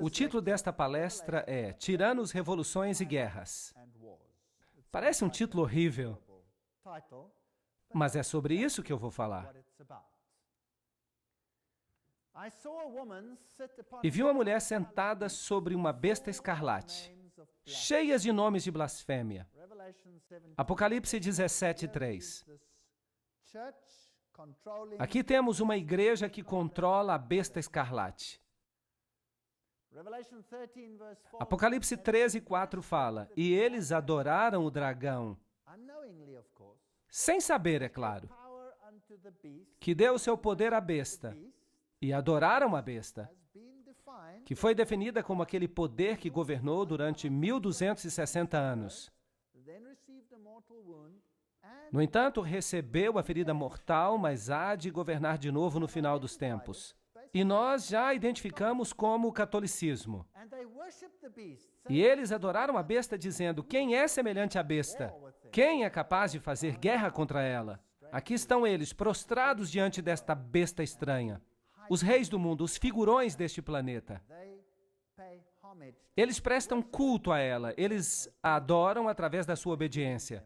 O título desta palestra é Tiranos, Revoluções e Guerras. Parece um título horrível, mas é sobre isso que eu vou falar. E vi uma mulher sentada sobre uma besta escarlate, cheias de nomes de blasfêmia. Apocalipse 17:3. Aqui temos uma igreja que controla a besta escarlate. Apocalipse 13:4 fala, e eles adoraram o dragão, sem saber, é claro, que deu o seu poder à besta, e adoraram a besta, que foi definida como aquele poder que governou durante 1260 anos. No entanto, recebeu a ferida mortal, mas há de governar de novo no final dos tempos. E nós já identificamos como o catolicismo. E eles adoraram a besta dizendo, quem é semelhante à besta? Quem é capaz de fazer guerra contra ela? Aqui estão eles, prostrados diante desta besta estranha. Os reis do mundo, os figurões deste planeta. Eles prestam culto a ela, eles a adoram através da sua obediência,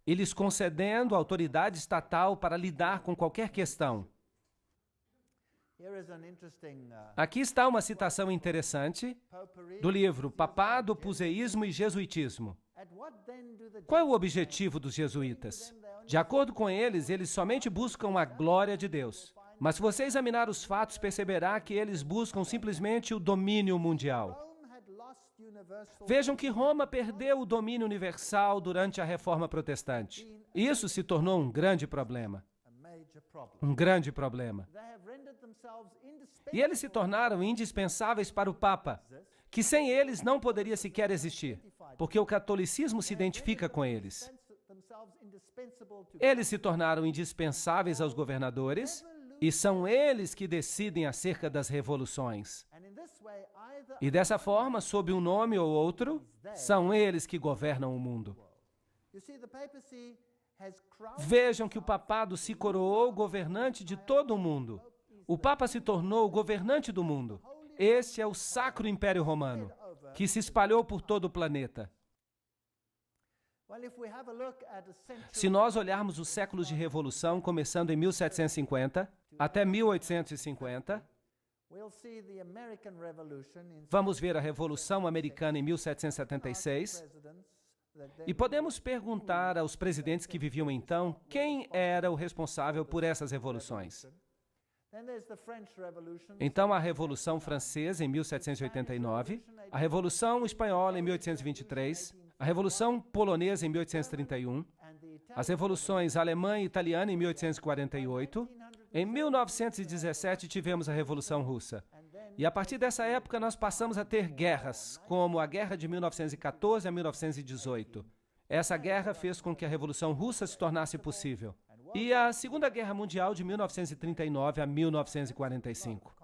e lhes concedendo autoridade estatal para lidar com qualquer questão. Aqui está uma citação interessante do livro Papado, Puseísmo e Jesuitismo. Qual é o objetivo dos jesuítas? De acordo com eles, eles somente buscam a glória de Deus. Mas se você examinar os fatos, perceberá que eles buscam simplesmente o domínio mundial. Vejam que Roma perdeu o domínio universal durante a Reforma Protestante. Isso se tornou um grande problema. Um grande problema. E eles se tornaram indispensáveis para o Papa, que sem eles não poderia sequer existir, porque o catolicismo se identifica com eles. Eles se tornaram indispensáveis aos governadores, e são eles que decidem acerca das revoluções. E dessa forma, sob um nome ou outro, são eles que governam o mundo. Vejam que o papado se coroou governante de todo o mundo. O Papa se tornou o governante do mundo. Este é o Sacro Império Romano, que se espalhou por todo o planeta. Se nós olharmos os séculos de revolução, começando em 1750 até 1850, vamos ver a Revolução Americana em 1776, e podemos perguntar aos presidentes que viviam então quem era o responsável por essas revoluções. Então, a Revolução Francesa, em 1789, a Revolução Espanhola, em 1823, a Revolução Polonesa, em 1831, as revoluções alemã e italiana, em 1848, em 1917, tivemos a Revolução Russa. E a partir dessa época, nós passamos a ter guerras, como a Guerra de 1914 a 1918. Essa guerra fez com que a Revolução Russa se tornasse possível. E a Segunda Guerra Mundial, de 1939 a 1945.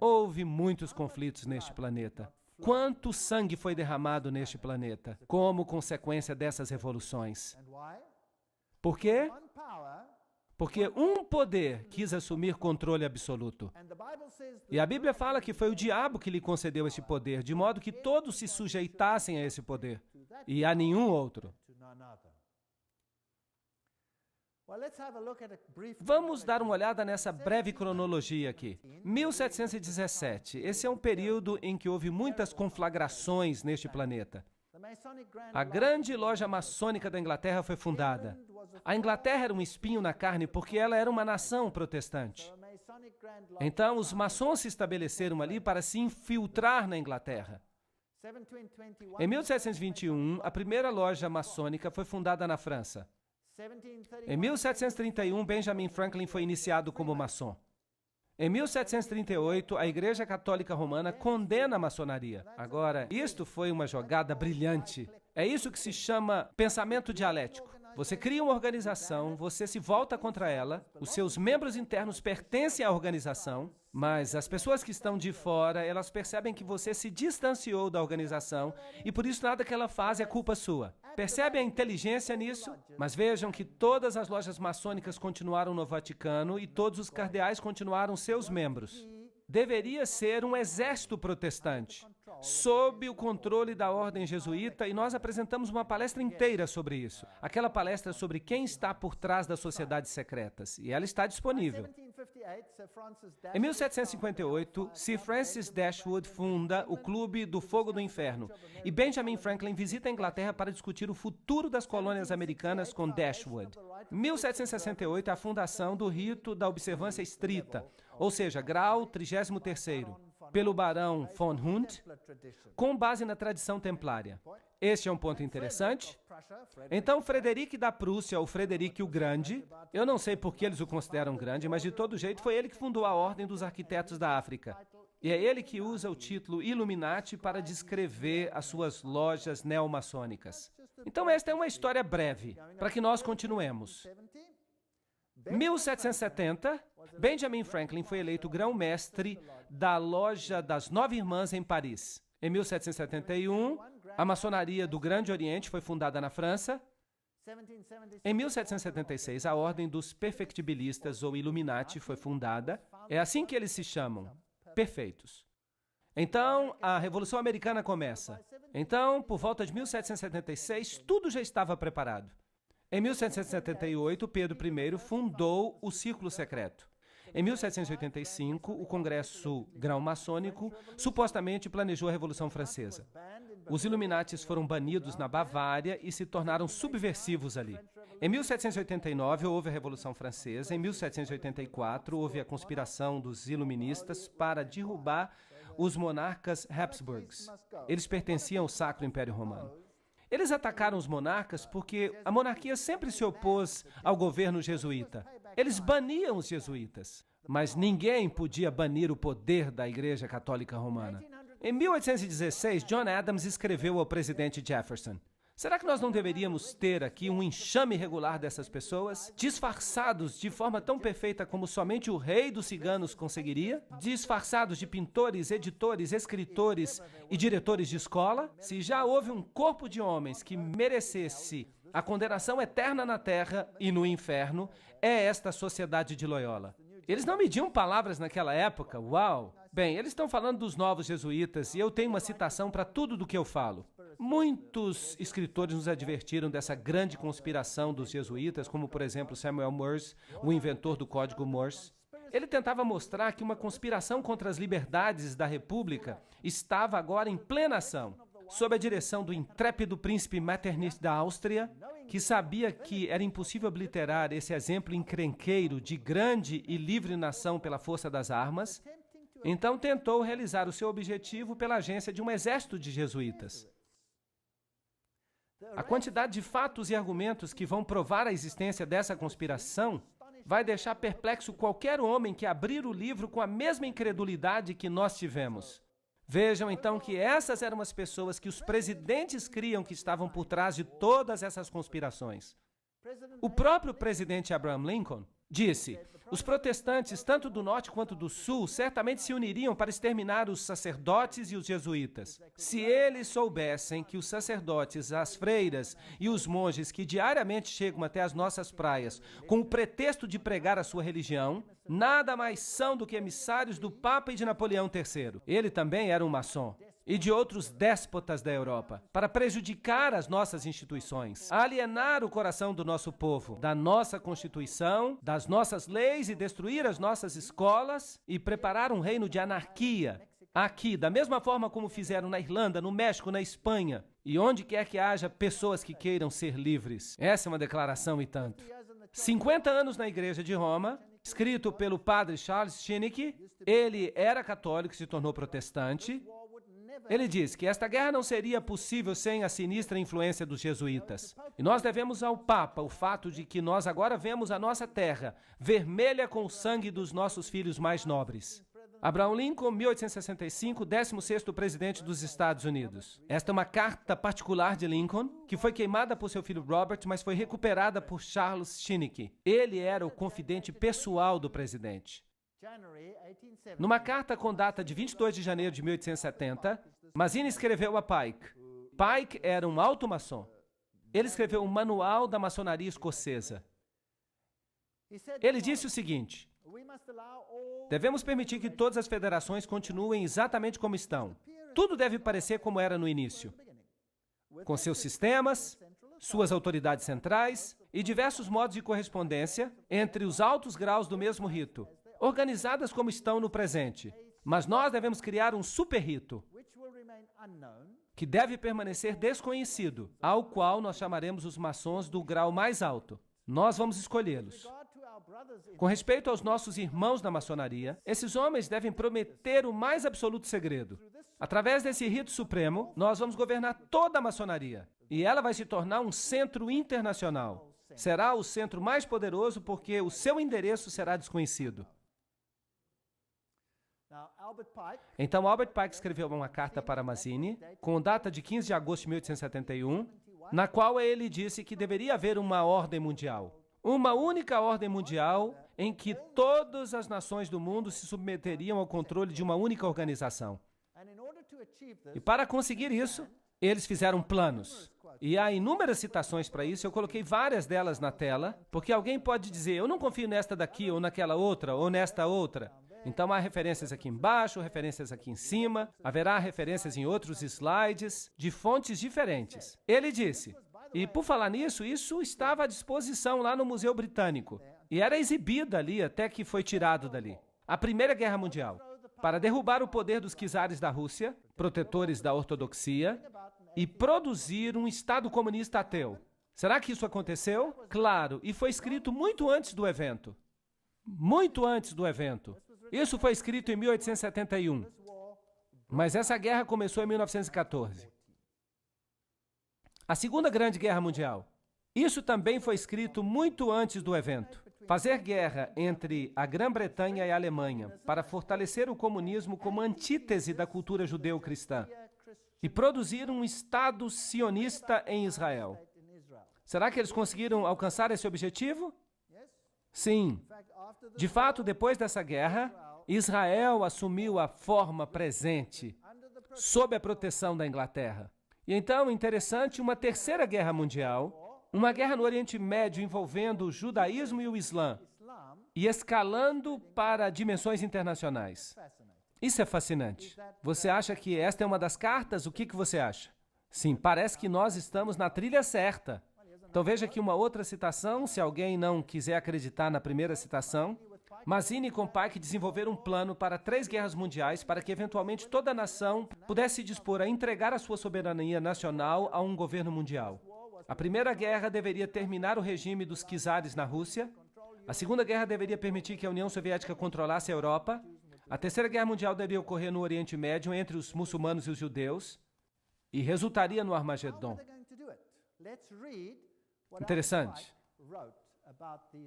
Houve muitos conflitos neste planeta. Quanto sangue foi derramado neste planeta como consequência dessas revoluções? Por quê? Porque um poder quis assumir controle absoluto. E a Bíblia fala que foi o diabo que lhe concedeu esse poder, de modo que todos se sujeitassem a esse poder, e a nenhum outro. Vamos dar uma olhada nessa breve cronologia aqui. 1717, esse é um período em que houve muitas conflagrações neste planeta. A grande loja maçônica da Inglaterra foi fundada. A Inglaterra era um espinho na carne porque ela era uma nação protestante. Então, os maçons se estabeleceram ali para se infiltrar na Inglaterra. Em 1721, a primeira loja maçônica foi fundada na França. Em 1731, Benjamin Franklin foi iniciado como maçom. Em 1738, a Igreja Católica Romana condena a maçonaria. Agora, isto foi uma jogada brilhante. É isso que se chama pensamento dialético. Você cria uma organização, você se volta contra ela, os seus membros internos pertencem à organização, mas as pessoas que estão de fora, elas percebem que você se distanciou da organização e por isso nada que ela faz é culpa sua. Percebe a inteligência nisso? Mas vejam que todas as lojas maçônicas continuaram no Vaticano e todos os cardeais continuaram seus membros. deveria ser um exército protestante, sob o controle da ordem jesuíta, e nós apresentamos uma palestra inteira sobre isso. Aquela palestra sobre quem está por trás das sociedades secretas, e ela está disponível. Em 1758, Sir Francis Dashwood funda o Clube do Fogo do Inferno, e Benjamin Franklin visita a Inglaterra para discutir o futuro das colônias americanas com Dashwood. 1768 é a fundação do rito da observância estrita, ou seja, grau 33º, pelo barão von Hund, com base na tradição templária. Este é um ponto interessante. Então, Frederico da Prússia, ou Frederico o Grande, eu não sei por que eles o consideram grande, mas de todo jeito foi ele que fundou a Ordem dos Arquitetos da África. E é ele que usa o título Illuminati para descrever as suas lojas neomaçônicas. Então, esta é uma história breve, para que nós continuemos. 1770, Benjamin Franklin foi eleito grão-mestre da Loja das Nove Irmãs em Paris. Em 1771, a maçonaria do Grande Oriente foi fundada na França. Em 1776, a Ordem dos Perfectibilistas, ou Illuminati, foi fundada. É assim que eles se chamam, perfeitos. Então, a Revolução Americana começa. Então, por volta de 1776, tudo já estava preparado. Em 1778, Pedro I fundou o Círculo Secreto. Em 1785, o Congresso Grão-Maçônico supostamente planejou a Revolução Francesa. Os Illuminatis foram banidos na Bavária e se tornaram subversivos ali. Em 1789, houve a Revolução Francesa. Em 1784, houve a conspiração dos iluministas para derrubar os monarcas Habsburgs. Eles pertenciam ao Sacro Império Romano. Eles atacaram os monarcas porque a monarquia sempre se opôs ao governo jesuíta. Eles baniam os jesuítas, mas ninguém podia banir o poder da Igreja Católica Romana. Em 1816, John Adams escreveu ao presidente Jefferson: será que nós não deveríamos ter aqui um enxame regular dessas pessoas, disfarçados de forma tão perfeita como somente o rei dos ciganos conseguiria? Disfarçados de pintores, editores, escritores e diretores de escola? Se já houve um corpo de homens que merecesse a condenação eterna na terra e no inferno, é esta sociedade de Loyola. Eles não mediam palavras naquela época, uau! Bem, eles estão falando dos novos jesuítas e eu tenho uma citação para tudo do que eu falo. Muitos escritores nos advertiram dessa grande conspiração dos jesuítas, como, por exemplo, Samuel Morse, o inventor do Código Morse. Ele tentava mostrar que uma conspiração contra as liberdades da República estava agora em plena ação, sob a direção do intrépido príncipe Metternich da Áustria, que sabia que era impossível obliterar esse exemplo encrenqueiro de grande e livre nação pela força das armas. Então tentou realizar o seu objetivo pela agência de um exército de jesuítas. A quantidade de fatos e argumentos que vão provar a existência dessa conspiração vai deixar perplexo qualquer homem que abrir o livro com a mesma incredulidade que nós tivemos. Vejam então que essas eram as pessoas que os presidentes criam que estavam por trás de todas essas conspirações. O próprio presidente Abraham Lincoln disse: os protestantes, tanto do norte quanto do sul, certamente se uniriam para exterminar os sacerdotes e os jesuítas. Se eles soubessem que os sacerdotes, as freiras e os monges que diariamente chegam até as nossas praias com o pretexto de pregar a sua religião, nada mais são do que emissários do Papa e de Napoleão III. Ele também era um maçom. E de outros déspotas da Europa, para prejudicar as nossas instituições, alienar o coração do nosso povo, da nossa Constituição, das nossas leis e destruir as nossas escolas e preparar um reino de anarquia. Aqui, da mesma forma como fizeram na Irlanda, no México, na Espanha, e onde quer que haja pessoas que queiram ser livres. Essa é uma declaração e tanto. 50 anos na Igreja de Roma, escrito pelo padre Charles Schinneke. Ele era católico e se tornou protestante. Ele diz que esta guerra não seria possível sem a sinistra influência dos jesuítas. E nós devemos ao Papa o fato de que nós agora vemos a nossa terra vermelha com o sangue dos nossos filhos mais nobres. Abraham Lincoln, 1865, 16º presidente dos Estados Unidos. Esta é uma carta particular de Lincoln, que foi queimada por seu filho Robert, mas foi recuperada por Charles Schinneke. Ele era o confidente pessoal do presidente. Numa carta com data de 22 de janeiro de 1870, Mazzini escreveu a Pike. Pike era um alto maçom. Ele escreveu um manual da maçonaria escocesa. Ele disse o seguinte: Devemos permitir que todas as federações continuem exatamente como estão. Tudo deve parecer como era no início, com seus sistemas, suas autoridades centrais e diversos modos de correspondência entre os altos graus do mesmo rito, organizadas como estão no presente. Mas nós devemos criar um super rito, que deve permanecer desconhecido, ao qual nós chamaremos os maçons do grau mais alto. Nós vamos escolhê-los. Com respeito aos nossos irmãos na maçonaria, esses homens devem prometer o mais absoluto segredo. Através desse rito supremo, nós vamos governar toda a maçonaria. E ela vai se tornar um centro internacional. Será o centro mais poderoso porque o seu endereço será desconhecido. Então, Albert Pike escreveu uma carta para Mazzini, com data de 15 de agosto de 1871, na qual ele disse que deveria haver uma ordem mundial. Uma única ordem mundial em que todas as nações do mundo se submeteriam ao controle de uma única organização. E para conseguir isso, eles fizeram planos. E há inúmeras citações para isso, eu coloquei várias delas na tela, porque alguém pode dizer, eu não confio nesta daqui, ou naquela outra, ou nesta outra. Então há referências aqui embaixo, referências aqui em cima, haverá referências em outros slides, de fontes diferentes. Ele disse, e por falar nisso, isso estava à disposição lá no Museu Britânico, e era exibida ali até que foi tirado dali. A Primeira Guerra Mundial, para derrubar o poder dos czares da Rússia, protetores da ortodoxia, e produzir um Estado comunista ateu. Será que isso aconteceu? Claro, e foi escrito muito antes do evento. Muito antes do evento. Isso foi escrito em 1871. Mas essa guerra começou em 1914. A Segunda Grande Guerra Mundial. Isso também foi escrito muito antes do evento. Fazer guerra entre a Grã-Bretanha e a Alemanha para fortalecer o comunismo como antítese da cultura judeu-cristã e produzir um Estado sionista em Israel. Será que eles conseguiram alcançar esse objetivo? Sim. De fato, depois dessa guerra, Israel assumiu a forma presente, sob a proteção da Inglaterra. E então, interessante, uma terceira guerra mundial, uma guerra no Oriente Médio envolvendo o judaísmo e o Islã, e escalando para dimensões internacionais. Isso é fascinante. Você acha que esta é uma das cartas? O que você acha? Sim, parece que nós estamos na trilha certa. Então veja aqui uma outra citação, se alguém não quiser acreditar na primeira citação. Mazzini com Pike desenvolveram um plano para 3 guerras mundiais para que eventualmente toda a nação pudesse se dispor a entregar a sua soberania nacional a um governo mundial. A Primeira Guerra deveria terminar o regime dos czares na Rússia. A Segunda Guerra deveria permitir que a União Soviética controlasse a Europa. A Terceira Guerra Mundial deveria ocorrer no Oriente Médio entre os muçulmanos e os judeus e resultaria no Armagedon. Interessante.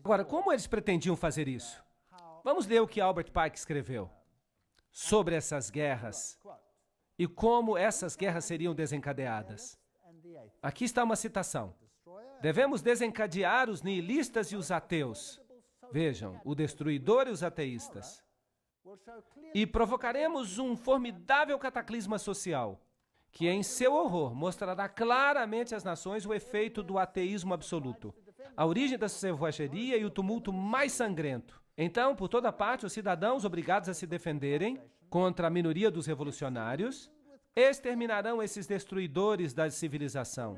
Agora, como eles pretendiam fazer isso? Vamos ler o que Albert Pike escreveu sobre essas guerras e como essas guerras seriam desencadeadas. Aqui está uma citação. Devemos desencadear os nihilistas e os ateus. Vejam, o destruidor e os ateístas. E provocaremos um formidável cataclisma social, que em seu horror mostrará claramente às nações o efeito do ateísmo absoluto, a origem da selvageria e o tumulto mais sangrento. Então, por toda parte, os cidadãos obrigados a se defenderem contra a minoria dos revolucionários exterminarão esses destruidores da civilização.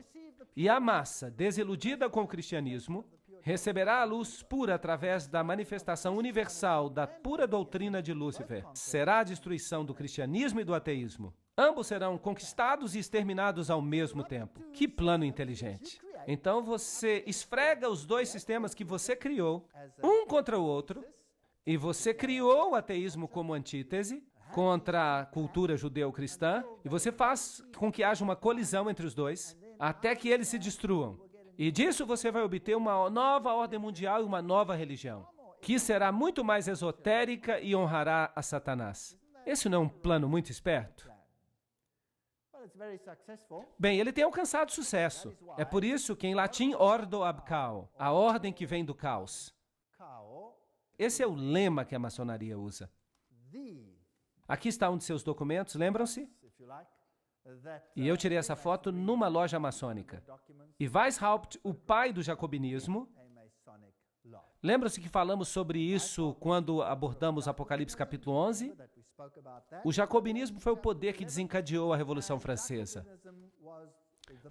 E a massa, desiludida com o cristianismo, receberá a luz pura através da manifestação universal da pura doutrina de Lúcifer. Será a destruição do cristianismo e do ateísmo. Ambos serão conquistados e exterminados ao mesmo tempo. Que plano inteligente! Então você esfrega os 2 sistemas que você criou, um contra o outro, e você criou o ateísmo como antítese contra a cultura judeu-cristã, e você faz com que haja uma colisão entre os dois, até que eles se destruam. E disso você vai obter uma nova ordem mundial e uma nova religião, que será muito mais esotérica e honrará a Satanás. Esse não é um plano muito esperto? Bem, ele tem alcançado sucesso. É por isso que em latim, ordo ab chaos, a ordem que vem do caos. Esse é o lema que a maçonaria usa. Aqui está um de seus documentos, lembram-se? E eu tirei essa foto numa loja maçônica. E Weishaupt, o pai do jacobinismo, Lembra-se que falamos sobre isso quando abordamos Apocalipse capítulo 11? O jacobinismo foi o poder que desencadeou a Revolução Francesa.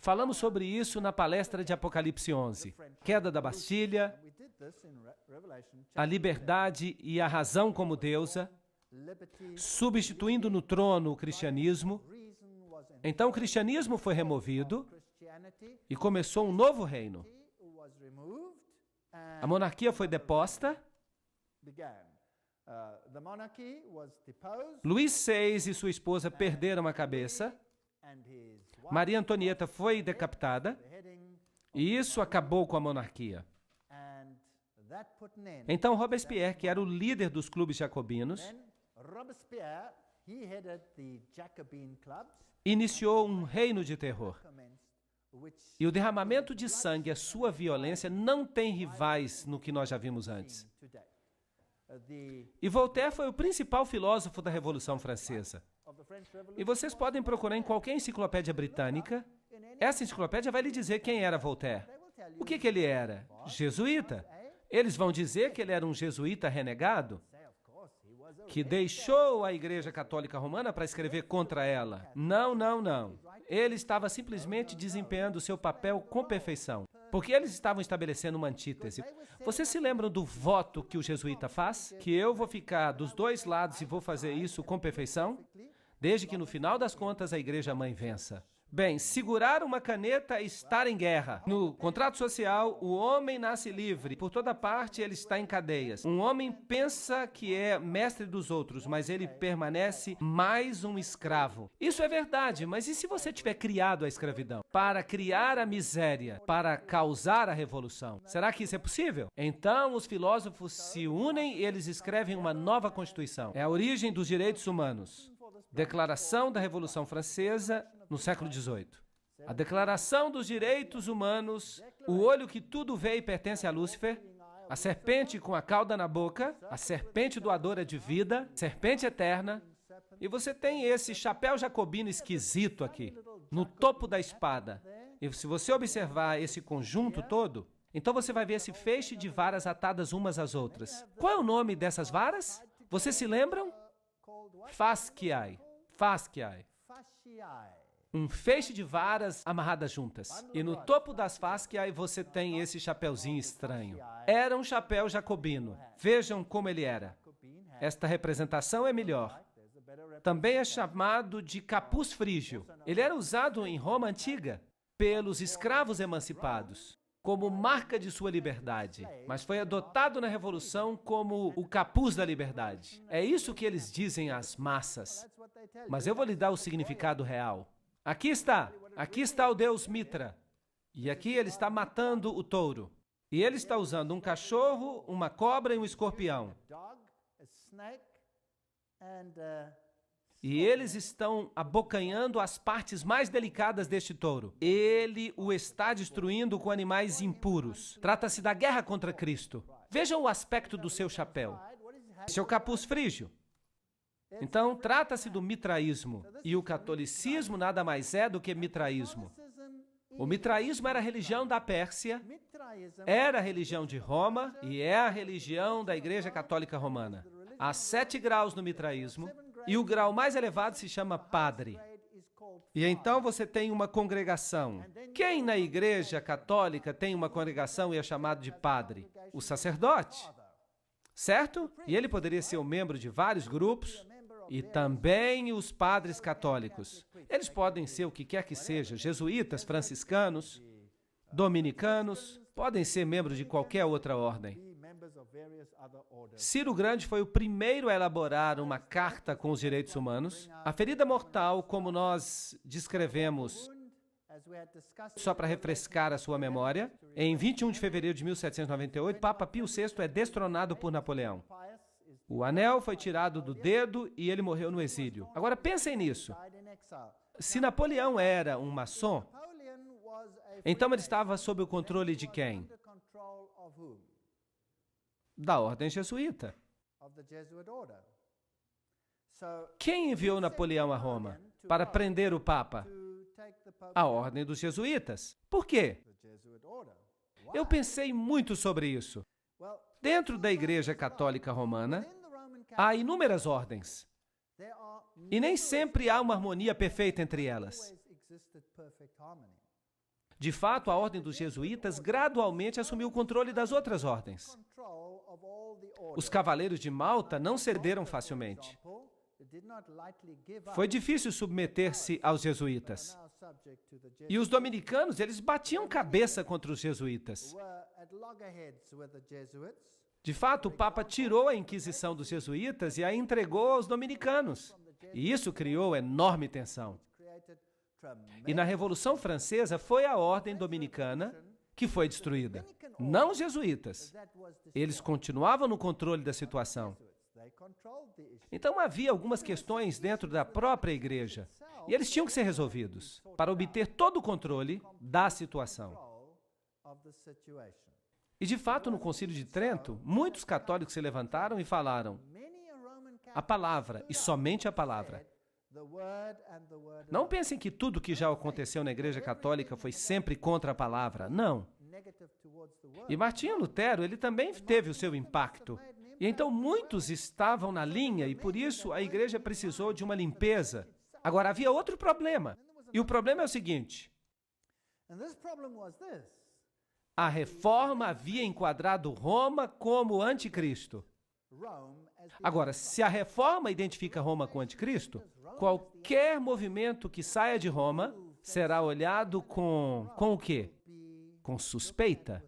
Falamos sobre isso na palestra de Apocalipse 11. Queda da Bastilha, a liberdade e a razão como deusa, substituindo no trono o cristianismo. Então o cristianismo foi removido e começou um novo reino. A monarquia foi deposta. Luís VI e sua esposa perderam a cabeça. Maria Antonieta foi decapitada. E isso acabou com a monarquia. Então Robespierre, que era o líder dos clubes jacobinos, iniciou um reino de terror. E o derramamento de sangue, a sua violência, não tem rivais no que nós já vimos antes. E Voltaire foi o principal filósofo da Revolução Francesa. E vocês podem procurar em qualquer enciclopédia britânica. Essa enciclopédia vai lhe dizer quem era Voltaire. O que ele era? Jesuíta. Eles vão dizer que ele era um jesuíta renegado, que deixou a Igreja Católica Romana para escrever contra ela. Não, não, não. Ele estava simplesmente desempenhando o seu papel com perfeição, porque eles estavam estabelecendo uma antítese. Vocês se lembram do voto que o jesuíta faz? Que eu vou ficar dos dois lados e vou fazer isso com perfeição, desde que no final das contas a Igreja Mãe vença. Bem, segurar uma caneta é estar em guerra. No contrato social, o homem nasce livre. Por toda parte, ele está em cadeias. Um homem pensa que é mestre dos outros, mas ele permanece mais um escravo. Isso é verdade, mas e se você tiver criado a escravidão? Para criar a miséria, para causar a revolução. Será que isso é possível? Então, os filósofos se unem e eles escrevem uma nova Constituição. É a origem dos direitos humanos. Declaração da Revolução Francesa no século XVIII. A Declaração dos Direitos Humanos, o olho que tudo vê e pertence a Lúcifer, a serpente com a cauda na boca, a serpente doadora de vida, serpente eterna, e você tem esse chapéu jacobino esquisito aqui, no topo da espada. E se você observar esse conjunto todo, então você vai ver esse feixe de varas atadas umas às outras. Qual é o nome dessas varas? Vocês se lembram? Fasciae. Fasciae. Um feixe de varas amarradas juntas. E no topo das fasciae você tem esse chapeuzinho estranho. Era um chapéu jacobino. Vejam como ele era. Esta representação é melhor. Também é chamado de capuz frígio. Ele era usado em Roma antiga pelos escravos emancipados, como marca de sua liberdade, mas foi adotado na Revolução como o capuz da liberdade. É isso que eles dizem às massas. Mas eu vou lhe dar o significado real. Aqui está o deus Mitra. E aqui ele está matando o touro. E ele está usando um cachorro, uma cobra e um escorpião. E eles estão abocanhando as partes mais delicadas deste touro. Ele o está destruindo com animais impuros. Trata-se da guerra contra Cristo. Vejam o aspecto do seu chapéu. Seu capuz frígio. Então, trata-se do mitraísmo. E o catolicismo nada mais é do que mitraísmo. O mitraísmo era a religião da Pérsia, era a religião de Roma e é a religião da Igreja Católica Romana. Há 7 graus no mitraísmo. E o grau mais elevado se chama padre. E então você tem uma congregação. Quem na Igreja Católica tem uma congregação e é chamado de padre? O sacerdote. Certo? E ele poderia ser um membro de vários grupos. E também os padres católicos. Eles podem ser o que quer que seja, jesuítas, franciscanos, dominicanos, podem ser membros de qualquer outra ordem. Ciro Grande foi o primeiro a elaborar uma carta com os direitos humanos. A ferida mortal, como nós descrevemos, só para refrescar a sua memória, em 21 de fevereiro de 1798, Papa Pio VI é destronado por Napoleão. O anel foi tirado do dedo e ele morreu no exílio. Agora pensem nisso. Se Napoleão era um maçom, então ele estava sob o controle de quem? Da ordem jesuíta. Quem enviou Napoleão a Roma para prender o Papa? A ordem dos jesuítas. Por quê? Eu pensei muito sobre isso. Dentro da Igreja Católica Romana, há inúmeras ordens. E nem sempre há uma harmonia perfeita entre elas. De fato, a ordem dos jesuítas gradualmente assumiu o controle das outras ordens. Os cavaleiros de Malta não cederam facilmente. Foi difícil submeter-se aos jesuítas. E os dominicanos, eles batiam cabeça contra os jesuítas. De fato, o Papa tirou a Inquisição dos jesuítas e a entregou aos dominicanos. E isso criou enorme tensão. E na Revolução Francesa foi a ordem dominicana que foi destruída, não os jesuítas. Eles continuavam no controle da situação. Então havia algumas questões dentro da própria igreja, e eles tinham que ser resolvidos para obter todo o controle da situação. E de fato, no Concílio de Trento, muitos católicos se levantaram e falaram: a palavra, e somente a palavra. Não pensem que tudo que já aconteceu na Igreja Católica foi sempre contra a palavra. Não. E Martinho Lutero, ele também teve o seu impacto. E então muitos estavam na linha e por isso a Igreja precisou de uma limpeza. Agora, havia outro problema. E o problema é o seguinte: a Reforma havia enquadrado Roma como anticristo. Agora, se a Reforma identifica Roma com o anticristo, qualquer movimento que saia de Roma será olhado com o quê? Com suspeita.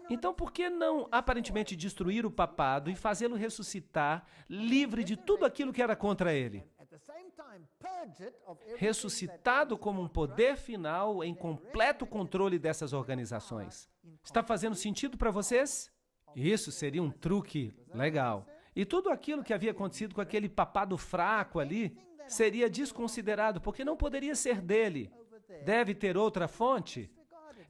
Então, por que não aparentemente destruir o papado e fazê-lo ressuscitar livre de tudo aquilo que era contra ele? Ressuscitado como um poder final em completo controle dessas organizações. Está fazendo sentido para vocês? Isso seria um truque legal. E tudo aquilo que havia acontecido com aquele papado fraco ali seria desconsiderado, porque não poderia ser dele. Deve ter outra fonte.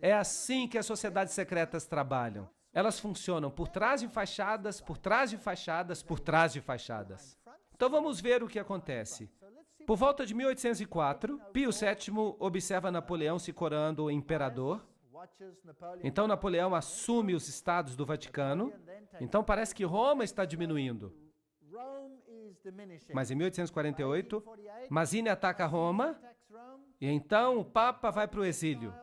É assim que as sociedades secretas trabalham. Elas funcionam por trás de fachadas, por trás de fachadas, por trás de fachadas. Então vamos ver o que acontece. Por volta de 1804, Pio VII observa Napoleão se coroando imperador. Então Napoleão assume os estados do Vaticano. Então parece que Roma está diminuindo. Mas em 1848, Mazzini ataca Roma e então o Papa vai para o exílio.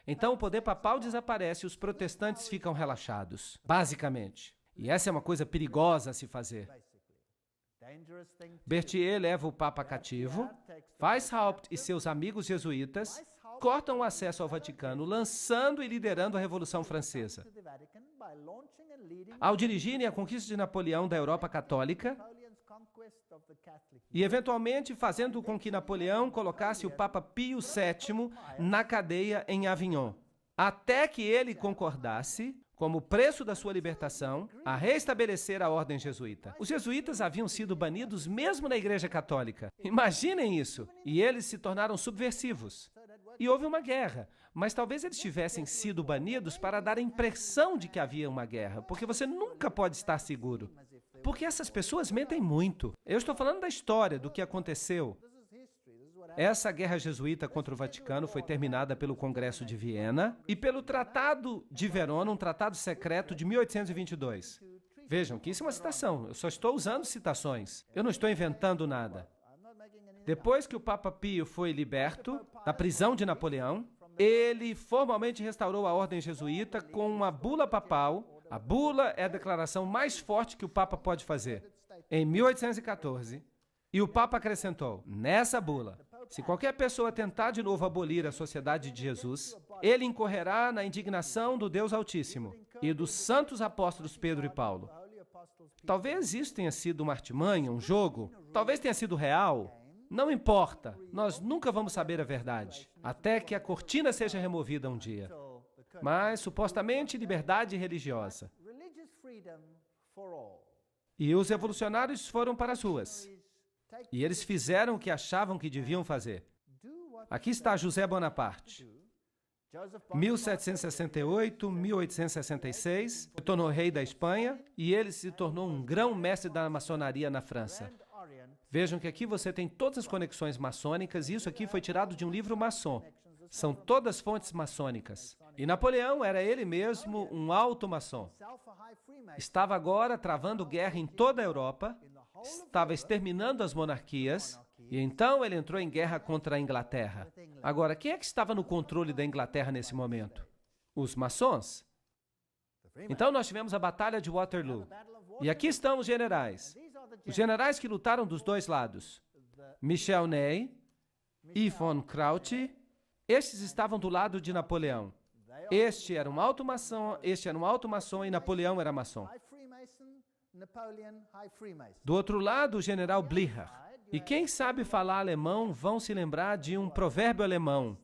Então o poder papal desaparece e os protestantes ficam relaxados, basicamente. E essa é uma coisa perigosa a se fazer. Berthier leva o Papa cativo, Weishaupt e seus amigos jesuítas cortam o acesso ao Vaticano, lançando e liderando a Revolução Francesa. Ao dirigirem a conquista de Napoleão da Europa Católica e, eventualmente, fazendo com que Napoleão colocasse o Papa Pio VII na cadeia em Avignon, até que ele concordasse, como preço da sua libertação, a restabelecer a ordem jesuíta. Os jesuítas haviam sido banidos mesmo na Igreja Católica. Imaginem isso! E eles se tornaram subversivos. E houve uma guerra, mas talvez eles tivessem sido banidos para dar a impressão de que havia uma guerra, porque você nunca pode estar seguro. Porque essas pessoas mentem muito. Eu estou falando da história, do que aconteceu. Essa guerra jesuíta contra o Vaticano foi terminada pelo Congresso de Viena e pelo Tratado de Verona, um tratado secreto de 1822. Vejam que isso é uma citação, eu só estou usando citações, eu não estou inventando nada. Depois que o Papa Pio foi liberto da prisão de Napoleão, ele formalmente restaurou a ordem jesuíta com uma bula papal. A bula é a declaração mais forte que o Papa pode fazer. Em 1814, e o Papa acrescentou, nessa bula, se qualquer pessoa tentar de novo abolir a Sociedade de Jesus, ele incorrerá na indignação do Deus Altíssimo e dos santos apóstolos Pedro e Paulo. Talvez isso tenha sido uma artimanha, um jogo, talvez tenha sido real. Não importa, nós nunca vamos saber a verdade, até que a cortina seja removida um dia. Mas, supostamente, liberdade religiosa. E os revolucionários foram para as ruas. E eles fizeram o que achavam que deviam fazer. Aqui está José Bonaparte. 1768, 1866, se tornou rei da Espanha e ele se tornou um grão-mestre da maçonaria na França. Vejam que aqui você tem todas as conexões maçônicas e isso aqui foi tirado de um livro maçom. São todas fontes maçônicas. E Napoleão era ele mesmo um alto maçom. Estava agora travando guerra em toda a Europa, estava exterminando as monarquias, e então ele entrou em guerra contra a Inglaterra. Agora, quem é que estava no controle da Inglaterra nesse momento? Os maçons. Então nós tivemos a Batalha de Waterloo. E aqui estão os generais. Os generais que lutaram dos dois lados. Michel Ney e von Kraut. Estes estavam do lado de Napoleão. Este era um alto maçom, este era um alto maçom e Napoleão era maçom. Do outro lado, o general Blücher. E quem sabe falar alemão vão se lembrar de um provérbio alemão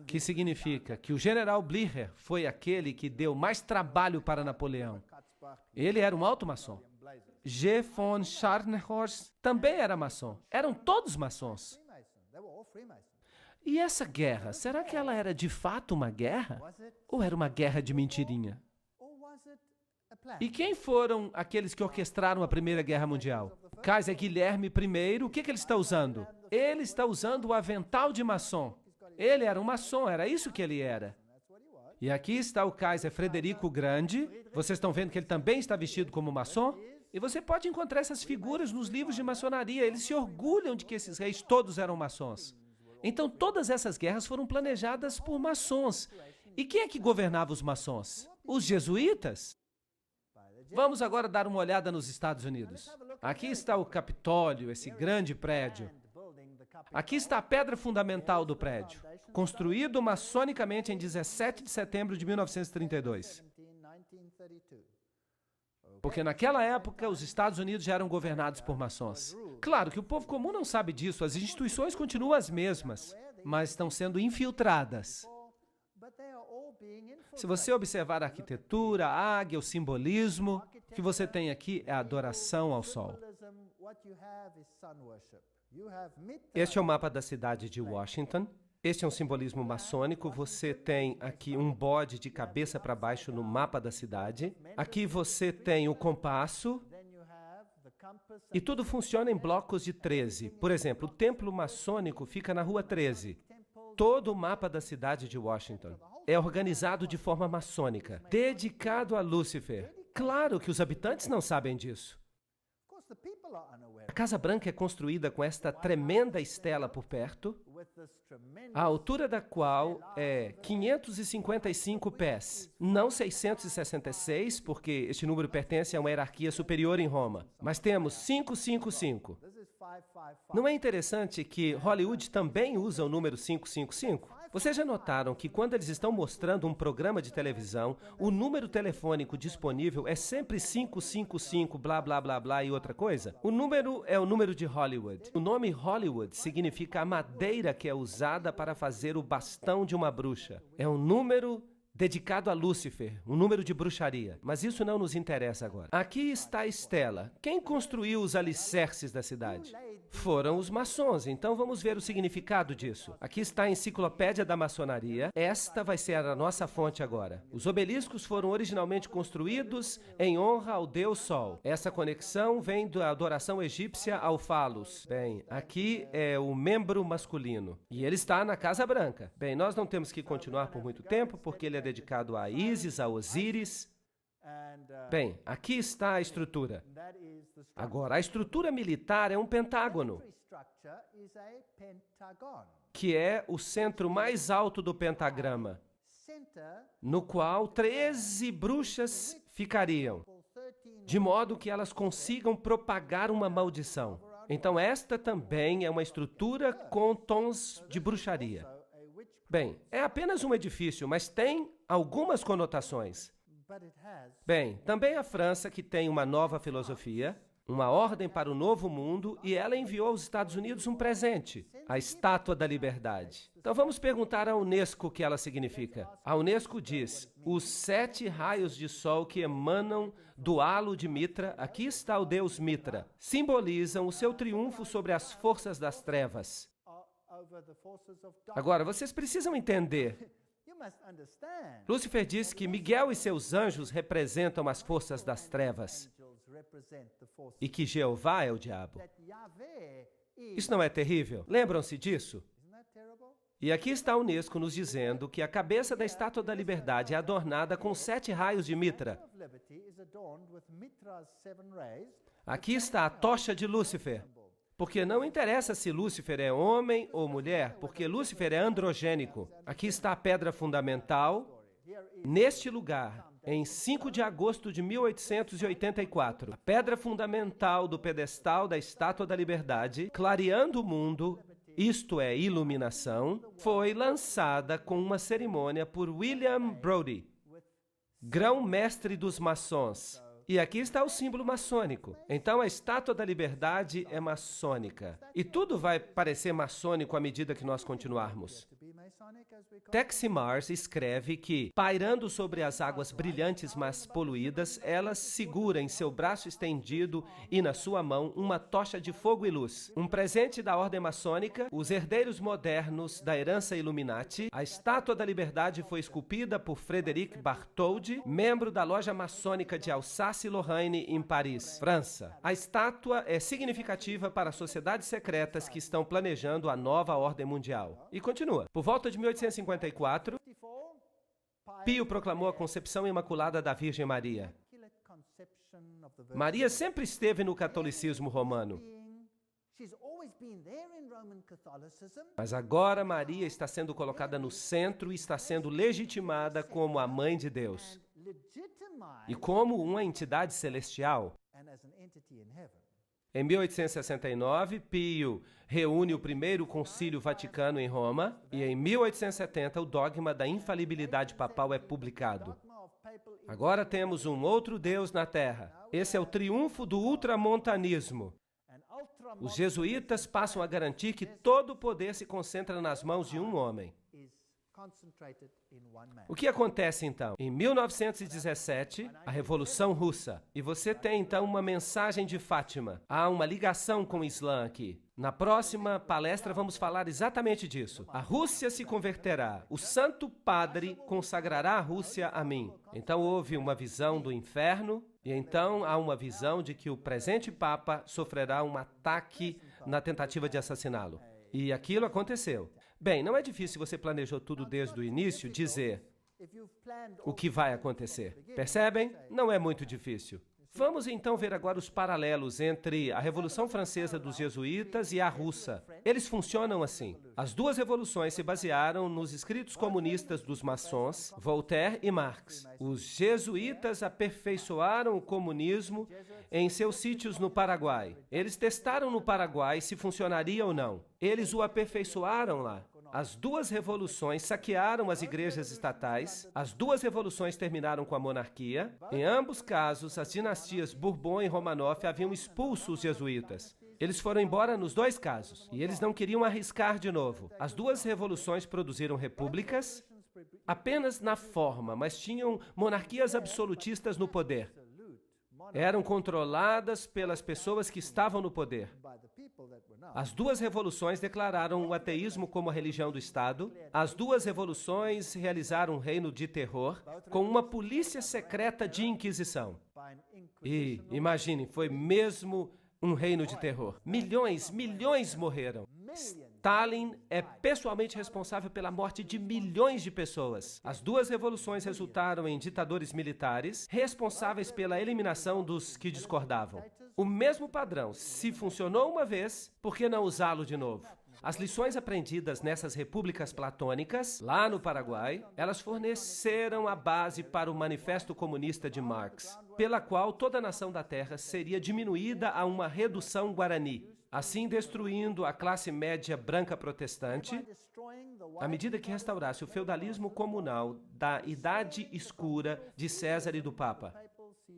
que significa que o general Blücher foi aquele que deu mais trabalho para Napoleão. Ele era um alto maçom. G. von Scharnhorst também era maçom. Eram todos maçons. E essa guerra, será que ela era de fato uma guerra? Ou era uma guerra de mentirinha? E quem foram aqueles que orquestraram a Primeira Guerra Mundial? Kaiser Guilherme I, o que ele está usando? Ele está usando o avental de maçom. Ele era um maçom, era isso que ele era. E aqui está o Kaiser Frederico o Grande. Vocês estão vendo que ele também está vestido como maçom? E você pode encontrar essas figuras nos livros de maçonaria. Eles se orgulham de que esses reis todos eram maçons. Então, todas essas guerras foram planejadas por maçons. E quem é que governava os maçons? Os jesuítas? Vamos agora dar uma olhada nos Estados Unidos. Aqui está o Capitólio, esse grande prédio. Aqui está a pedra fundamental do prédio, construído maçonicamente em 17 de setembro de 1932. Porque naquela época, os Estados Unidos já eram governados por maçons. Claro que o povo comum não sabe disso, as instituições continuam as mesmas, mas estão sendo infiltradas. Se você observar a arquitetura, a águia, o simbolismo, o que você tem aqui é a adoração ao sol. Este é o mapa da cidade de Washington. Este é um simbolismo maçônico. Você tem aqui um bode de cabeça para baixo no mapa da cidade. Aqui você tem o compasso. E tudo funciona em blocos de 13. Por exemplo, o templo maçônico fica na rua 13. Todo o mapa da cidade de Washington é organizado de forma maçônica, dedicado a Lúcifer. Claro que os habitantes não sabem disso. A Casa Branca é construída com esta tremenda estela por perto, a altura da qual é 555 pés, não 666, porque este número pertence a uma hierarquia superior em Roma, mas temos 555. Não é interessante que Hollywood também usa o número 555? Vocês já notaram que quando eles estão mostrando um programa de televisão, o número telefônico disponível é sempre 555, blá, blá, blá, blá e outra coisa? O número é o número de Hollywood. O nome Hollywood significa a madeira que é usada para fazer o bastão de uma bruxa. É um número dedicado a Lúcifer, um número de bruxaria. Mas isso não nos interessa agora. Aqui está a estela. Quem construiu os alicerces da cidade? Foram os maçons, então vamos ver o significado disso. Aqui está a enciclopédia da maçonaria. Esta vai ser a nossa fonte agora. Os obeliscos foram originalmente construídos em honra ao Deus Sol. Essa conexão vem da adoração egípcia ao Falos. Bem, aqui é o membro masculino. E ele está na Casa Branca. Bem, nós não temos que continuar por muito tempo, porque ele é dedicado a Ísis, a Osíris. Bem, aqui está a estrutura. Agora, a estrutura militar é um pentágono, que é o centro mais alto do pentagrama, no qual 13 bruxas ficariam, de modo que elas consigam propagar uma maldição. Então, esta também é uma estrutura com tons de bruxaria. Bem, é apenas um edifício, mas tem algumas conotações. Bem, também a França, que tem uma nova filosofia, uma ordem para o novo mundo, e ela enviou aos Estados Unidos um presente, a Estátua da Liberdade. Então vamos perguntar à Unesco o que ela significa. A Unesco diz, os 7 raios de sol que emanam do halo de Mitra, aqui está o deus Mitra, simbolizam o seu triunfo sobre as forças das trevas. Agora, vocês precisam entender. Lúcifer diz que Miguel e seus anjos representam as forças das trevas e que Jeová é o diabo. Isso não é terrível? Lembram-se disso? E aqui está a Unesco nos dizendo que a cabeça da Estátua da Liberdade é adornada com 7 raios de mitra. Aqui está a tocha de Lúcifer. Porque não interessa se Lúcifer é homem ou mulher, porque Lúcifer é androgênico. Aqui está a pedra fundamental, neste lugar, em 5 de agosto de 1884. A pedra fundamental do pedestal da Estátua da Liberdade, clareando o mundo, isto é, iluminação, foi lançada com uma cerimônia por William Brodie, grão-mestre dos maçons. E aqui está o símbolo maçônico. Então, a Estátua da Liberdade é maçônica. E tudo vai parecer maçônico à medida que nós continuarmos. Texe Marrs escreve que, pairando sobre as águas brilhantes mas poluídas, ela segura em seu braço estendido e na sua mão uma tocha de fogo e luz. Um presente da ordem maçônica, os herdeiros modernos da herança Illuminati. A Estátua da Liberdade foi esculpida por Frédéric Bartholdi, membro da loja maçônica de Alsácia-Lorraine, em Paris, França. A estátua é significativa para as sociedades secretas que estão planejando a nova ordem mundial. E continua. Por volta de 1854, Pio proclamou a concepção imaculada da Virgem Maria. Maria sempre esteve no catolicismo romano. Mas agora Maria está sendo colocada no centro e está sendo legitimada como a Mãe de Deus e como uma entidade celestial. Em 1869, Pio reúne o primeiro Concílio Vaticano em Roma e em 1870 o dogma da infalibilidade papal é publicado. Agora temos um outro Deus na Terra. Esse é o triunfo do ultramontanismo. Os jesuítas passam a garantir que todo o poder se concentra nas mãos de um homem. O que acontece então? Em 1917, a Revolução Russa. E você tem então uma mensagem de Fátima. Há uma ligação com o Islã aqui. Na próxima palestra vamos falar exatamente disso. A Rússia se converterá. O Santo Padre consagrará a Rússia a mim. Então houve uma visão do inferno. E então há uma visão de que o presente Papa sofrerá um ataque na tentativa de assassiná-lo. E aquilo aconteceu. Bem, não é difícil, você planejou tudo desde o início, dizer o que vai acontecer. Percebem? Não é muito difícil. Vamos então ver agora os paralelos entre a Revolução Francesa dos Jesuítas e a russa. Eles funcionam assim. As duas revoluções se basearam nos escritos comunistas dos maçons, Voltaire e Marx. Os jesuítas aperfeiçoaram o comunismo em seus sítios no Paraguai. Eles testaram no Paraguai se funcionaria ou não. Eles o aperfeiçoaram lá. As duas revoluções saquearam as igrejas estatais, as duas revoluções terminaram com a monarquia. Em ambos casos, as dinastias Bourbon e Romanov haviam expulso os jesuítas. Eles foram embora nos dois casos, e eles não queriam arriscar de novo. As duas revoluções produziram repúblicas apenas na forma, mas tinham monarquias absolutistas no poder. Eram controladas pelas pessoas que estavam no poder. As duas revoluções declararam o ateísmo como a religião do Estado. As duas revoluções realizaram um reino de terror com uma polícia secreta de inquisição. E, imaginem, foi mesmo um reino de terror. Milhões morreram. Stalin é pessoalmente responsável pela morte de milhões de pessoas. As duas revoluções resultaram em ditadores militares responsáveis pela eliminação dos que discordavam. O mesmo padrão, se funcionou uma vez, por que não usá-lo de novo? As lições aprendidas nessas repúblicas platônicas, lá no Paraguai, elas forneceram a base para o Manifesto Comunista de Marx, pela qual toda a nação da Terra seria diminuída a uma redução guarani, assim destruindo a classe média branca protestante, à medida que restaurasse o feudalismo comunal da Idade Escura de César e do Papa.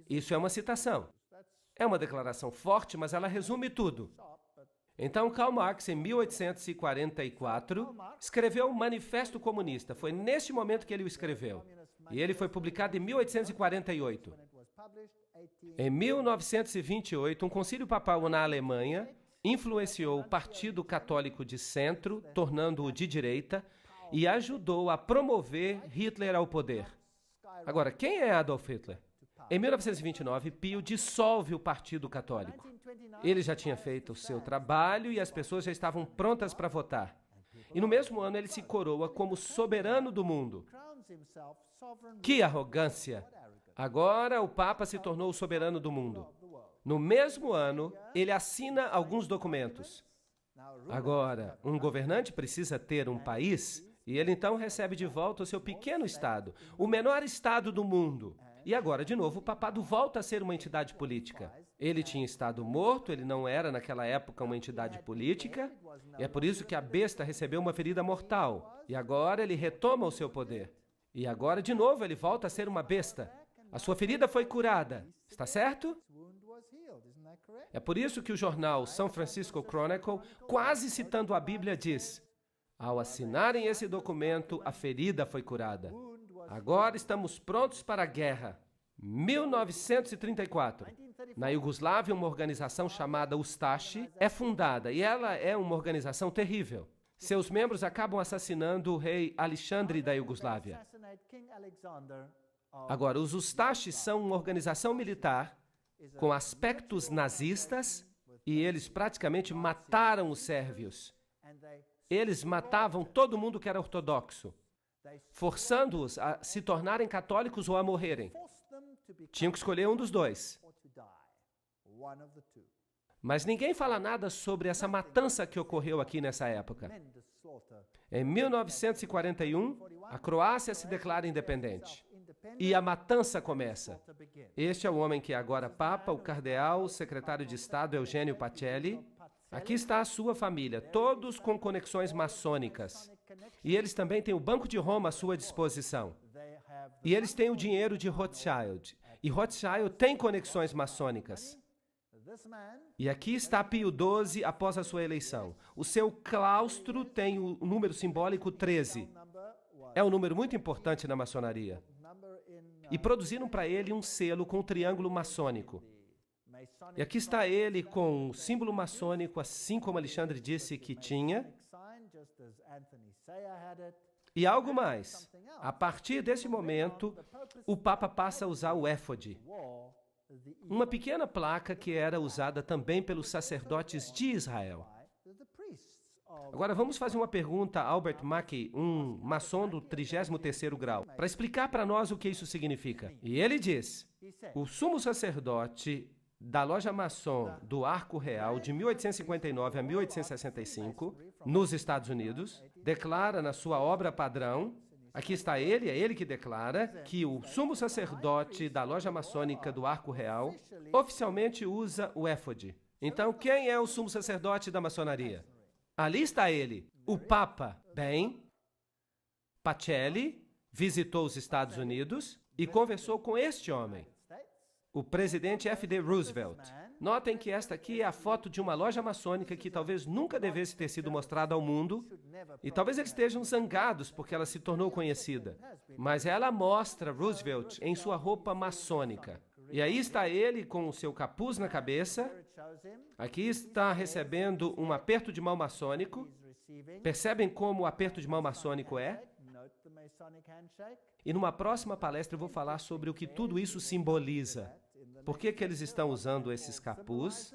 Isso é uma citação. É uma declaração forte, mas ela resume tudo. Então, Karl Marx, em 1844, escreveu o Manifesto Comunista. Foi neste momento que ele o escreveu. E ele foi publicado em 1848. Em 1928, um concílio papal na Alemanha influenciou o Partido Católico de Centro, tornando-o de direita, e ajudou a promover Hitler ao poder. Agora, quem é Adolf Hitler? Em 1929, Pio dissolve o Partido Católico. Ele já tinha feito o seu trabalho e as pessoas já estavam prontas para votar. E no mesmo ano ele se coroa como soberano do mundo. Que arrogância! Agora o Papa se tornou o soberano do mundo. No mesmo ano, ele assina alguns documentos. Agora, um governante precisa ter um país e ele então recebe de volta o seu pequeno estado, o menor estado do mundo. E agora, de novo, o papado volta a ser uma entidade política. Ele tinha estado morto, ele não era naquela época uma entidade política, e é por isso que a besta recebeu uma ferida mortal. E agora ele retoma o seu poder. E agora, de novo, ele volta a ser uma besta. A sua ferida foi curada. Está certo? É por isso que o jornal São Francisco Chronicle, quase citando a Bíblia, diz: ao assinarem esse documento, a ferida foi curada. Agora estamos prontos para a guerra. 1934. Na Iugoslávia, uma organização chamada Ustashi é fundada e ela é uma organização terrível. Seus membros acabam assassinando o rei Alexandre da Iugoslávia. Agora, os Ustashi são uma organização militar com aspectos nazistas e eles praticamente mataram os sérvios. Eles matavam todo mundo que era ortodoxo, forçando-os a se tornarem católicos ou a morrerem. Tinham que escolher um dos dois. Mas ninguém fala nada sobre essa matança que ocorreu aqui nessa época. Em 1941, a Croácia se declara independente. E a matança começa. Este é o homem que é agora Papa, o cardeal, o secretário de Estado Eugênio Pacelli. Aqui está a sua família, todos com conexões maçônicas. E eles também têm o Banco de Roma à sua disposição. E eles têm o dinheiro de Rothschild. E Rothschild tem conexões maçônicas. E aqui está Pio XII após a sua eleição. O seu claustro tem o número simbólico 13. É um número muito importante na maçonaria. E produziram para ele um selo com um triângulo maçônico. E aqui está ele com o símbolo maçônico, assim como Alexandre disse que tinha. E algo mais. A partir desse momento, o Papa passa a usar o éfode, uma pequena placa que era usada também pelos sacerdotes de Israel. Agora vamos fazer uma pergunta a Albert Mackey, um maçom do 33º grau, para explicar para nós o que isso significa. E ele diz: o sumo sacerdote da loja maçom do Arco Real de 1859 a 1865, nos Estados Unidos, declara na sua obra padrão, aqui está ele, é ele que declara, que o sumo sacerdote da loja maçônica do Arco Real oficialmente usa o éfode. Então, quem é o sumo sacerdote da maçonaria? Ali está ele, o Papa. Bem, Pacelli visitou os Estados Unidos e conversou com este homem, o presidente F.D. Roosevelt. Notem que esta aqui é a foto de uma loja maçônica que talvez nunca devesse ter sido mostrada ao mundo, e talvez eles estejam zangados porque ela se tornou conhecida. Mas ela mostra Roosevelt em sua roupa maçônica. E aí está ele com o seu capuz na cabeça. Aqui está recebendo um aperto de mão maçônico. Percebem como o aperto de mão maçônico é? E numa próxima palestra eu vou falar sobre o que tudo isso simboliza. Por que eles estão usando esses capuz?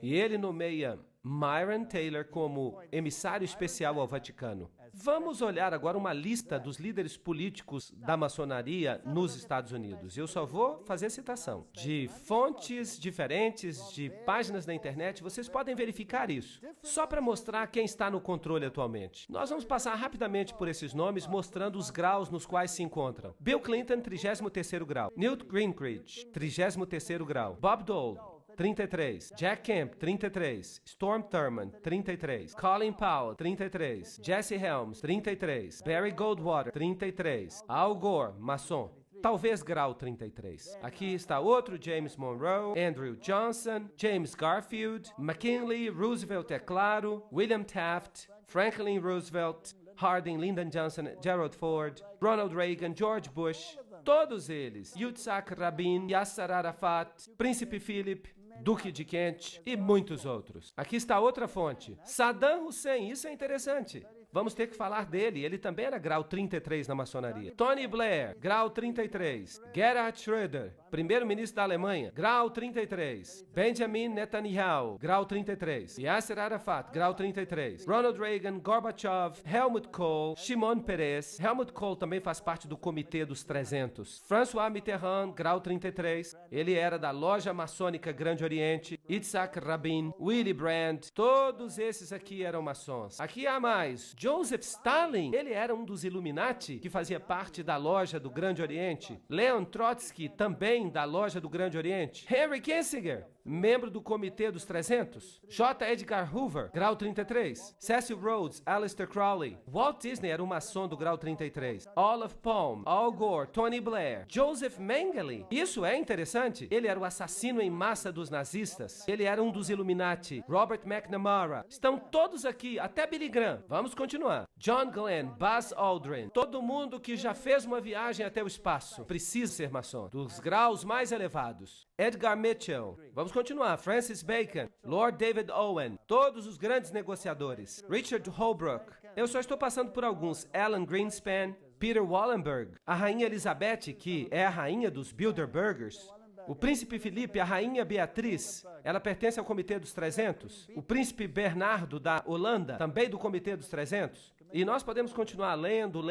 E ele nomeia Myron Taylor como emissário especial ao Vaticano. Vamos olhar agora uma lista dos líderes políticos da maçonaria nos Estados Unidos. Eu só vou fazer citação de fontes diferentes, de páginas da internet. Vocês podem verificar isso, só para mostrar quem está no controle atualmente. Nós vamos passar rapidamente por esses nomes, mostrando os graus nos quais se encontram. Bill Clinton, 33º grau. Newt Gingrich, 33º grau. Bob Dole, 33. Jack Kemp, 33. Storm Thurmond, 33. Colin Powell, 33. Jesse Helms, 33. Barry Goldwater, 33. Al Gore, maçom, talvez grau 33. Aqui está outro James Monroe, Andrew Johnson, James Garfield, McKinley, Roosevelt, é claro, William Taft, Franklin Roosevelt, Harding, Lyndon Johnson, Gerald Ford, Ronald Reagan, George Bush, todos eles, Yitzhak Rabin, Yasser Arafat, Príncipe Philip, Duque de Kent e muitos outros. Aqui está outra fonte. Saddam Hussein, isso é interessante. Vamos ter que falar dele, ele também era grau 33 na maçonaria. Tony Blair, grau 33. Gerhard Schröder, primeiro-ministro da Alemanha, grau 33. Benjamin Netanyahu, grau 33. Yasser Arafat, grau 33. Ronald Reagan, Gorbachev, Helmut Kohl, Shimon Peres. Helmut Kohl também faz parte do Comitê dos 300. François Mitterrand, grau 33. Ele era da Loja Maçônica Grande Oriente. Yitzhak Rabin, Willy Brandt. Todos esses aqui eram maçons. Aqui há mais. Joseph Stalin, ele era um dos Illuminati, que fazia parte da Loja do Grande Oriente. Leon Trotsky, também da Loja do Grande Oriente. Henry Kissinger, membro do Comitê dos 300. J. Edgar Hoover, grau 33. Cecil Rhodes, Aleister Crowley. Walt Disney era um maçom do grau 33. Olaf Palme, Al Gore, Tony Blair. Joseph Mengele, isso é interessante. Ele era o assassino em massa dos nazistas. Ele era um dos Illuminati. Robert McNamara. Estão todos aqui, até Billy Graham. Vamos continuar. John Glenn, Buzz Aldrin. Todo mundo que já fez uma viagem até o espaço precisa ser maçom, dos graus mais elevados. Edgar Mitchell. Vamos continuar. Francis Bacon, Lord David Owen, todos os grandes negociadores. Richard Holbrooke. Eu só estou passando por alguns. Alan Greenspan, Peter Wallenberg, a rainha Elizabeth, que é a rainha dos Bilderbergers. O príncipe Felipe, a rainha Beatriz, ela pertence ao Comitê dos 300. O príncipe Bernardo da Holanda, também do Comitê dos 300. E nós podemos continuar lendo.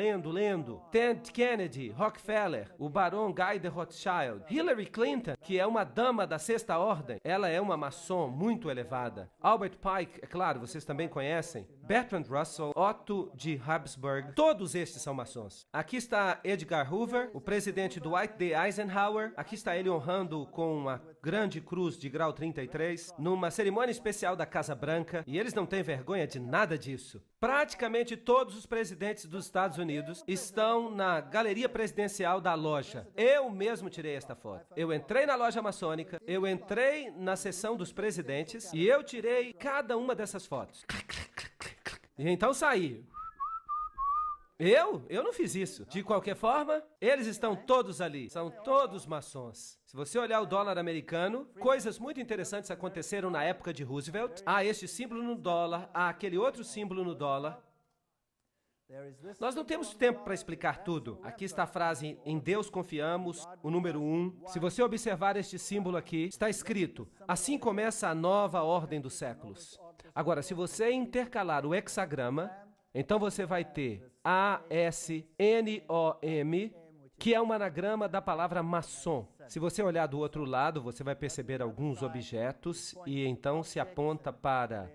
Ted Kennedy, Rockefeller, o Barão Guy de Rothschild. Hillary Clinton, que é uma dama da Sexta Ordem, ela é uma maçom muito elevada. Albert Pike, é claro, vocês também conhecem. Bertrand Russell, Otto de Habsburg, todos estes são maçons. Aqui está Edgar Hoover, o presidente Dwight D. Eisenhower. Aqui está ele honrando com uma grande cruz de grau 33, numa cerimônia especial da Casa Branca, e eles não têm vergonha de nada disso. Praticamente todos os presidentes dos Estados Unidos estão na galeria presidencial da loja. Eu mesmo tirei esta foto. Eu entrei na loja maçônica, eu entrei na sessão dos presidentes e eu tirei cada uma dessas fotos. E então saí. Eu não fiz isso. De qualquer forma, eles estão todos ali. São todos maçons. Se você olhar o dólar americano, coisas muito interessantes aconteceram na época de Roosevelt. Há este símbolo no dólar, há aquele outro símbolo no dólar. Nós não temos tempo para explicar tudo. Aqui está a frase, em Deus confiamos, o número 1. Se você observar este símbolo aqui, está escrito, assim começa a nova ordem dos séculos. Agora, se você intercalar o hexagrama, então você vai ter ASNOM, que é um anagrama da palavra maçom. Se você olhar do outro lado, você vai perceber alguns objetos e então se aponta para...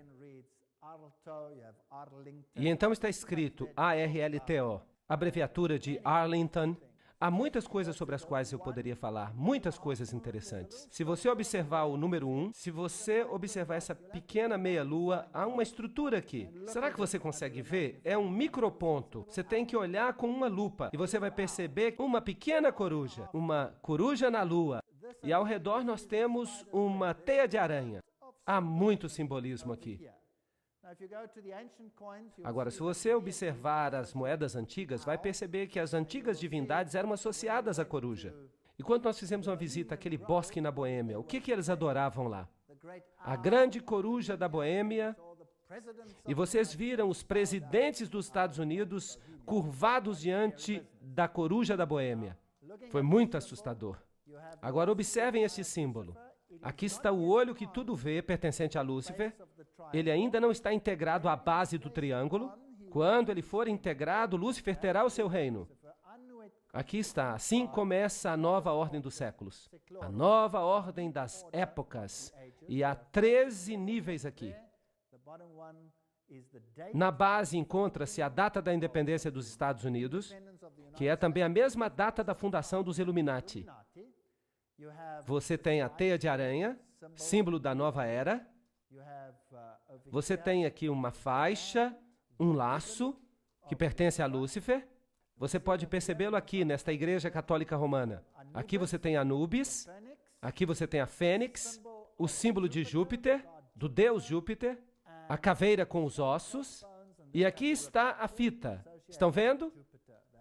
E então está escrito ARLTO, abreviatura de Arlington. Há muitas coisas sobre as quais eu poderia falar, muitas coisas interessantes. Se você observar o número 1, se você observar essa pequena meia-lua, há uma estrutura aqui. Será que você consegue ver? É um microponto. Você tem que olhar com uma lupa e você vai perceber uma pequena coruja na lua. E ao redor nós temos uma teia de aranha. Há muito simbolismo aqui. Agora, se você observar as moedas antigas, vai perceber que as antigas divindades eram associadas à coruja. E quando nós fizemos uma visita àquele bosque na Boêmia, o que eles adoravam lá? A grande coruja da Boêmia. E vocês viram os presidentes dos Estados Unidos curvados diante da coruja da Boêmia. Foi muito assustador. Agora, observem este símbolo. Aqui está o olho que tudo vê, pertencente a Lúcifer. Ele ainda não está integrado à base do triângulo. Quando ele for integrado, Lúcifer terá o seu reino. Aqui está. Assim começa a nova ordem dos séculos. A nova ordem das épocas. E há 13 níveis aqui. Na base encontra-se a data da independência dos Estados Unidos, que é também a mesma data da fundação dos Illuminati. Você tem a teia de aranha, símbolo da nova era. Você tem aqui uma faixa, um laço, que pertence a Lúcifer. Você pode percebê-lo aqui, nesta Igreja Católica Romana. Aqui você tem Anubis, aqui você tem a Fênix, o símbolo de Júpiter, do deus Júpiter, a caveira com os ossos, e aqui está a fita. Estão vendo?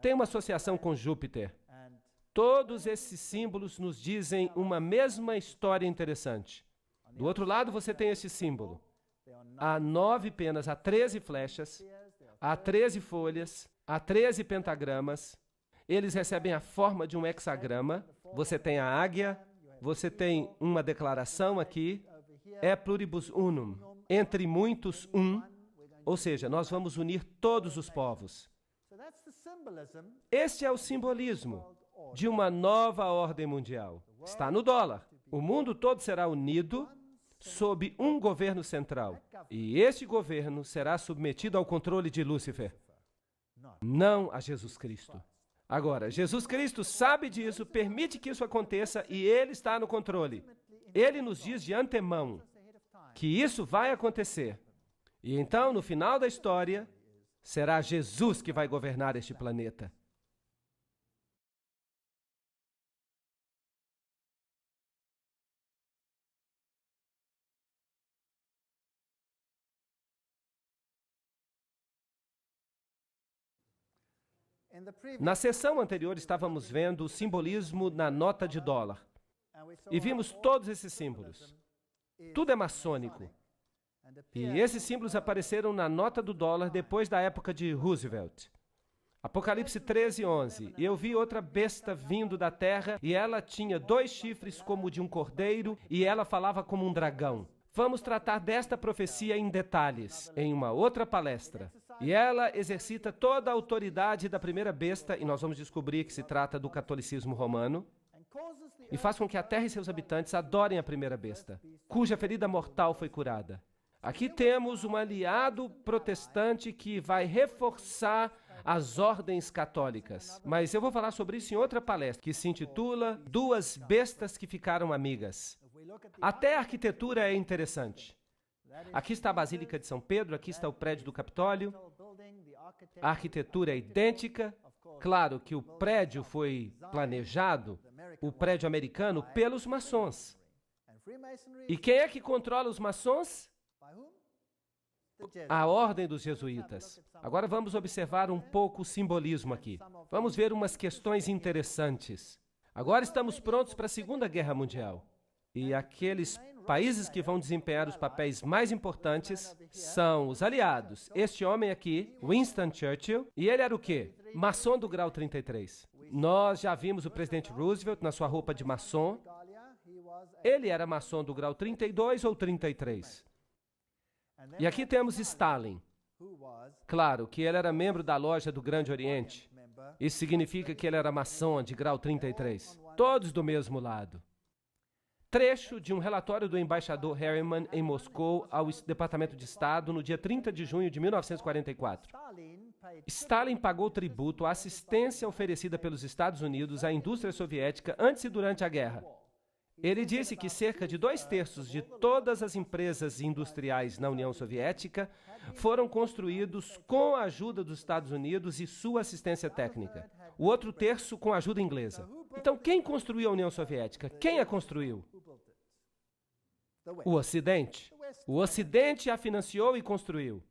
Tem uma associação com Júpiter. Todos esses símbolos nos dizem uma mesma história interessante. Do outro lado, você tem esse símbolo. Há 9 penas, há 13 flechas, há 13 folhas, há 13 pentagramas. Eles recebem a forma de um hexagrama. Você tem a águia, você tem uma declaração aqui, é pluribus unum, entre muitos um, ou seja, nós vamos unir todos os povos. Este é o simbolismo de uma nova ordem mundial. Está no dólar. O mundo todo será unido sob um governo central. E este governo será submetido ao controle de Lúcifer, não a Jesus Cristo. Agora, Jesus Cristo sabe disso, permite que isso aconteça e Ele está no controle. Ele nos diz de antemão que isso vai acontecer. E então, no final da história, será Jesus que vai governar este planeta. Na sessão anterior, estávamos vendo o simbolismo na nota de dólar. E vimos todos esses símbolos. Tudo é maçônico. E esses símbolos apareceram na nota do dólar depois da época de Roosevelt. Apocalipse 13:11. E eu vi outra besta vindo da terra, e ela tinha 2 chifres como de um cordeiro, e ela falava como um dragão. Vamos tratar desta profecia em detalhes, em uma outra palestra. E ela exercita toda a autoridade da primeira besta, e nós vamos descobrir que se trata do catolicismo romano, e faz com que a terra e seus habitantes adorem a primeira besta, cuja ferida mortal foi curada. Aqui temos um aliado protestante que vai reforçar as ordens católicas. Mas eu vou falar sobre isso em outra palestra, que se intitula Duas Bestas que Ficaram Amigas. Até a arquitetura é interessante. Aqui está a Basílica de São Pedro, aqui está o prédio do Capitólio. A arquitetura é idêntica. Claro que o prédio foi planejado, o prédio americano, pelos maçons. E quem é que controla os maçons? A ordem dos jesuítas. Agora vamos observar um pouco o simbolismo aqui. Vamos ver umas questões interessantes. Agora estamos prontos para a Segunda Guerra Mundial. E aqueles países que vão desempenhar os papéis mais importantes são os aliados. Este homem aqui, Winston Churchill, e ele era o quê? Maçom do grau 33. Nós já vimos o presidente Roosevelt na sua roupa de maçom. Ele era maçom do grau 32 ou 33. E aqui temos Stalin. Claro que ele era membro da loja do Grande Oriente. Isso significa que ele era maçom de grau 33. Todos do mesmo lado. Trecho de um relatório do embaixador Harriman em Moscou ao Departamento de Estado no dia 30 de junho de 1944. Stalin pagou tributo à assistência oferecida pelos Estados Unidos à indústria soviética antes e durante a guerra. Ele disse que cerca de 2/3 de todas as empresas industriais na União Soviética foram construídos com a ajuda dos Estados Unidos e sua assistência técnica. O outro terço com a ajuda inglesa. Então, quem construiu a União Soviética? Quem a construiu? O Ocidente. O Ocidente a financiou e construiu.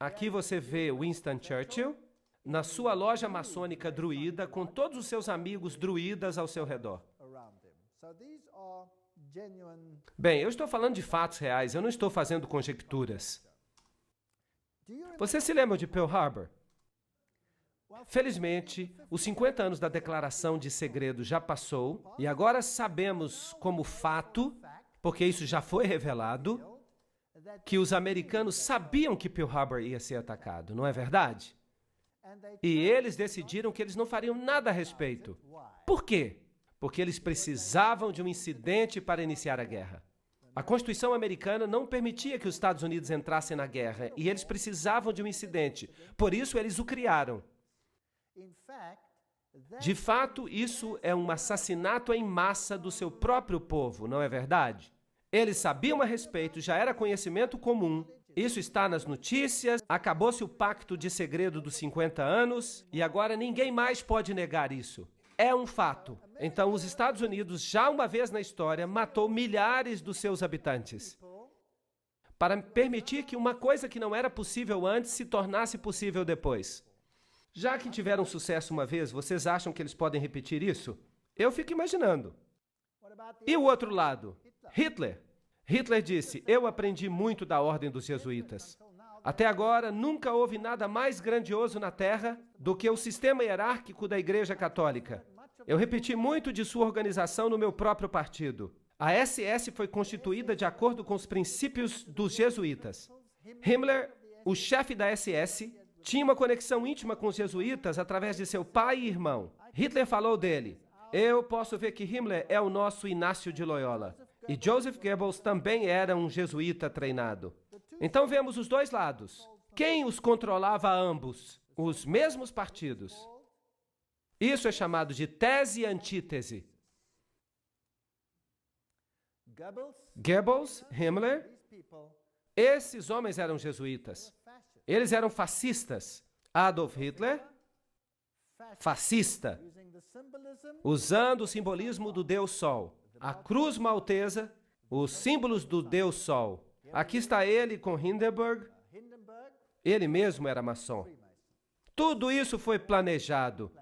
Aqui você vê Winston Churchill na sua loja maçônica druida, com todos os seus amigos druidas ao seu redor. Bem, eu estou falando de fatos reais, eu não estou fazendo conjecturas. Você se lembra de Pearl Harbor? Felizmente, os 50 anos da declaração de segredo já passou, e agora sabemos como fato, porque isso já foi revelado, que os americanos sabiam que Pearl Harbor ia ser atacado, não é verdade? E eles decidiram que eles não fariam nada a respeito. Por quê? Porque eles precisavam de um incidente para iniciar a guerra. A Constituição americana não permitia que os Estados Unidos entrassem na guerra, e eles precisavam de um incidente. Por isso, eles o criaram. De fato, isso é um assassinato em massa do seu próprio povo, não é verdade? Eles sabiam a respeito, já era conhecimento comum. Isso está nas notícias, acabou-se o pacto de segredo dos 50 anos, e agora ninguém mais pode negar isso. É um fato. Então, os Estados Unidos, já uma vez na história, matou milhares dos seus habitantes para permitir que uma coisa que não era possível antes se tornasse possível depois. Já que tiveram sucesso uma vez, vocês acham que eles podem repetir isso? Eu fico imaginando. E o outro lado? Hitler. Hitler disse, eu aprendi muito da ordem dos jesuítas. Até agora, nunca houve nada mais grandioso na Terra do que o sistema hierárquico da Igreja Católica. Eu repeti muito de sua organização no meu próprio partido. A SS foi constituída de acordo com os princípios dos jesuítas. Himmler, o chefe da SS, tinha uma conexão íntima com os jesuítas através de seu pai e irmão. Hitler falou dele: eu posso ver que Himmler é o nosso Inácio de Loyola. E Joseph Goebbels também era um jesuíta treinado. Então vemos os dois lados. Quem os controlava ambos? Os mesmos partidos. Isso é chamado de tese e antítese. Goebbels, Himmler, esses homens eram jesuítas. Eles eram fascistas. Adolf Hitler, fascista, usando o simbolismo do Deus Sol. A cruz maltesa, os símbolos do Deus Sol. Aqui está ele com Hindenburg. Ele mesmo era maçom. Tudo isso foi planejado.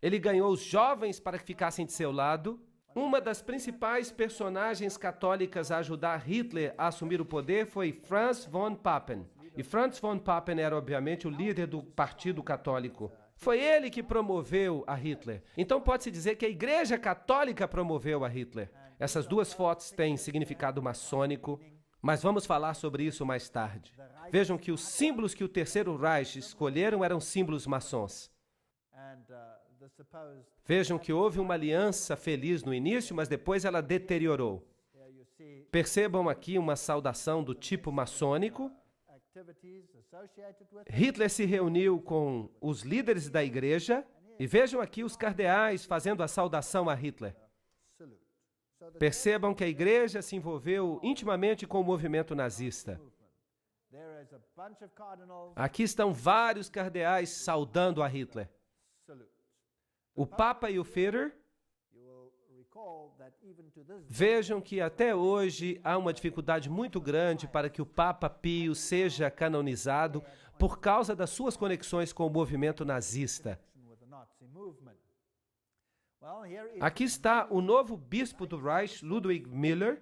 Ele ganhou os jovens para que ficassem de seu lado. Uma das principais personagens católicas a ajudar Hitler a assumir o poder foi Franz von Papen. E Franz von Papen era, obviamente, o líder do Partido Católico. Foi ele que promoveu a Hitler. Então pode-se dizer que a Igreja Católica promoveu a Hitler. Essas duas fotos têm significado maçônico, mas vamos falar sobre isso mais tarde. Vejam que os símbolos que o Terceiro Reich escolheram eram símbolos maçons. Vejam que houve uma aliança feliz no início, mas depois ela deteriorou. Percebam aqui uma saudação do tipo maçônico. Hitler se reuniu com os líderes da igreja e vejam aqui os cardeais fazendo a saudação a Hitler. Percebam que a igreja se envolveu intimamente com o movimento nazista. Aqui estão vários cardeais saudando a Hitler. O Papa e o Führer. Vejam que até hoje há uma dificuldade muito grande para que o Papa Pio seja canonizado por causa das suas conexões com o movimento nazista. Aqui está o novo bispo do Reich, Ludwig Müller.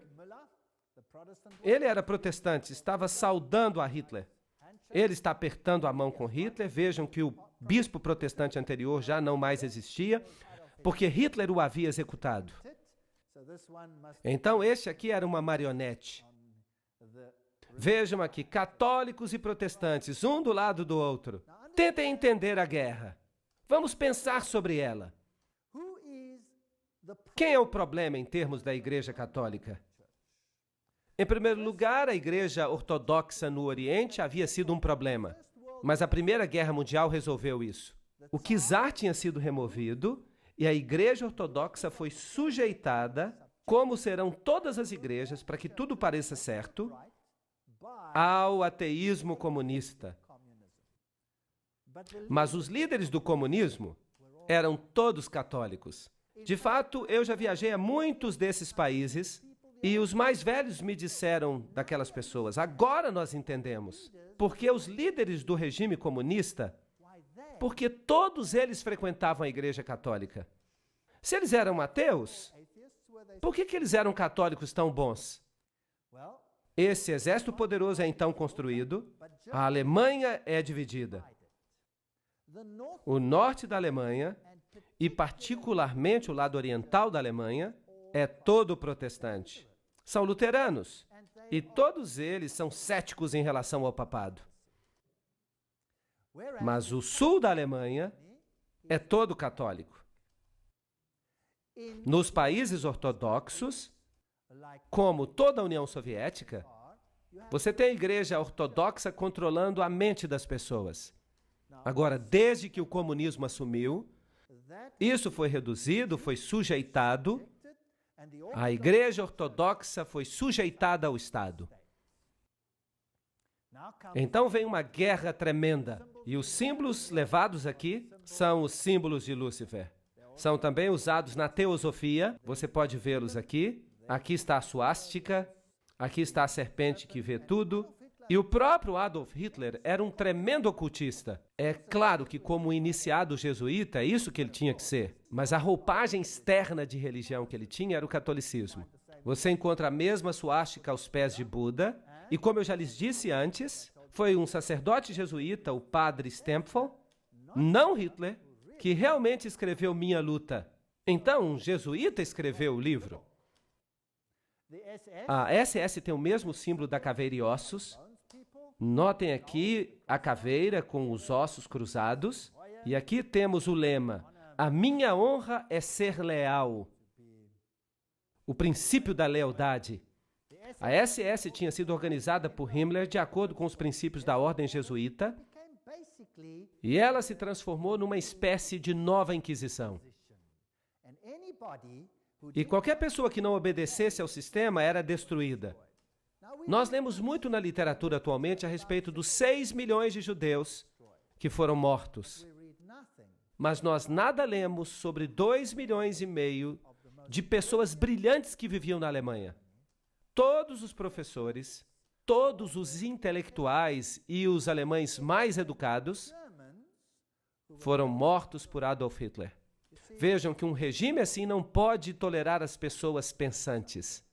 Ele era protestante, estava saudando a Hitler. Ele está apertando a mão com Hitler. Vejam que o bispo protestante anterior já não mais existia, porque Hitler o havia executado. Então, este aqui era uma marionete. Vejam aqui, católicos e protestantes, um do lado do outro. Tentem entender a guerra. Vamos pensar sobre ela. Quem é o problema em termos da Igreja Católica? Em primeiro lugar, a Igreja Ortodoxa no Oriente havia sido um problema, mas a Primeira Guerra Mundial resolveu isso. O czar tinha sido removido e a Igreja Ortodoxa foi sujeitada, como serão todas as igrejas, para que tudo pareça certo, ao ateísmo comunista. Mas os líderes do comunismo eram todos católicos. De fato, eu já viajei a muitos desses países e os mais velhos me disseram daquelas pessoas: agora nós entendemos. Porque os líderes do regime comunista, porque todos eles frequentavam a Igreja Católica. Se eles eram ateus, por que eles eram católicos tão bons? Esse exército poderoso é então construído, a Alemanha é dividida. O norte da Alemanha, e particularmente o lado oriental da Alemanha, é todo protestante. São luteranos, e todos eles são céticos em relação ao papado. Mas o sul da Alemanha é todo católico. Nos países ortodoxos, como toda a União Soviética, você tem a Igreja Ortodoxa controlando a mente das pessoas. Agora, desde que o comunismo assumiu, isso foi reduzido, foi sujeitado. A Igreja Ortodoxa foi sujeitada ao Estado. Então vem uma guerra tremenda. E os símbolos levados aqui são os símbolos de Lúcifer. São também usados na teosofia. Você pode vê-los aqui. Aqui está a suástica. Aqui está a serpente que vê tudo. E o próprio Adolf Hitler era um tremendo ocultista. É claro que, como iniciado jesuíta, é isso que ele tinha que ser. Mas a roupagem externa de religião que ele tinha era o catolicismo. Você encontra a mesma suástica aos pés de Buda. E como eu já lhes disse antes, foi um sacerdote jesuíta, o padre Stempfel, não Hitler, que realmente escreveu Minha Luta. Então, um jesuíta escreveu o livro. A SS tem o mesmo símbolo da caveira e ossos. Notem aqui a caveira com os ossos cruzados. E aqui temos o lema: a minha honra é ser leal. O princípio da lealdade. A SS tinha sido organizada por Himmler de acordo com os princípios da ordem jesuíta e ela se transformou numa espécie de nova Inquisição. E qualquer pessoa que não obedecesse ao sistema era destruída. Nós lemos muito na literatura atualmente a respeito dos 6 milhões de judeus que foram mortos. Mas nós nada lemos sobre 2,5 milhões de pessoas brilhantes que viviam na Alemanha. Todos os professores, todos os intelectuais e os alemães mais educados foram mortos por Adolf Hitler. Vejam que um regime assim não pode tolerar as pessoas pensantes.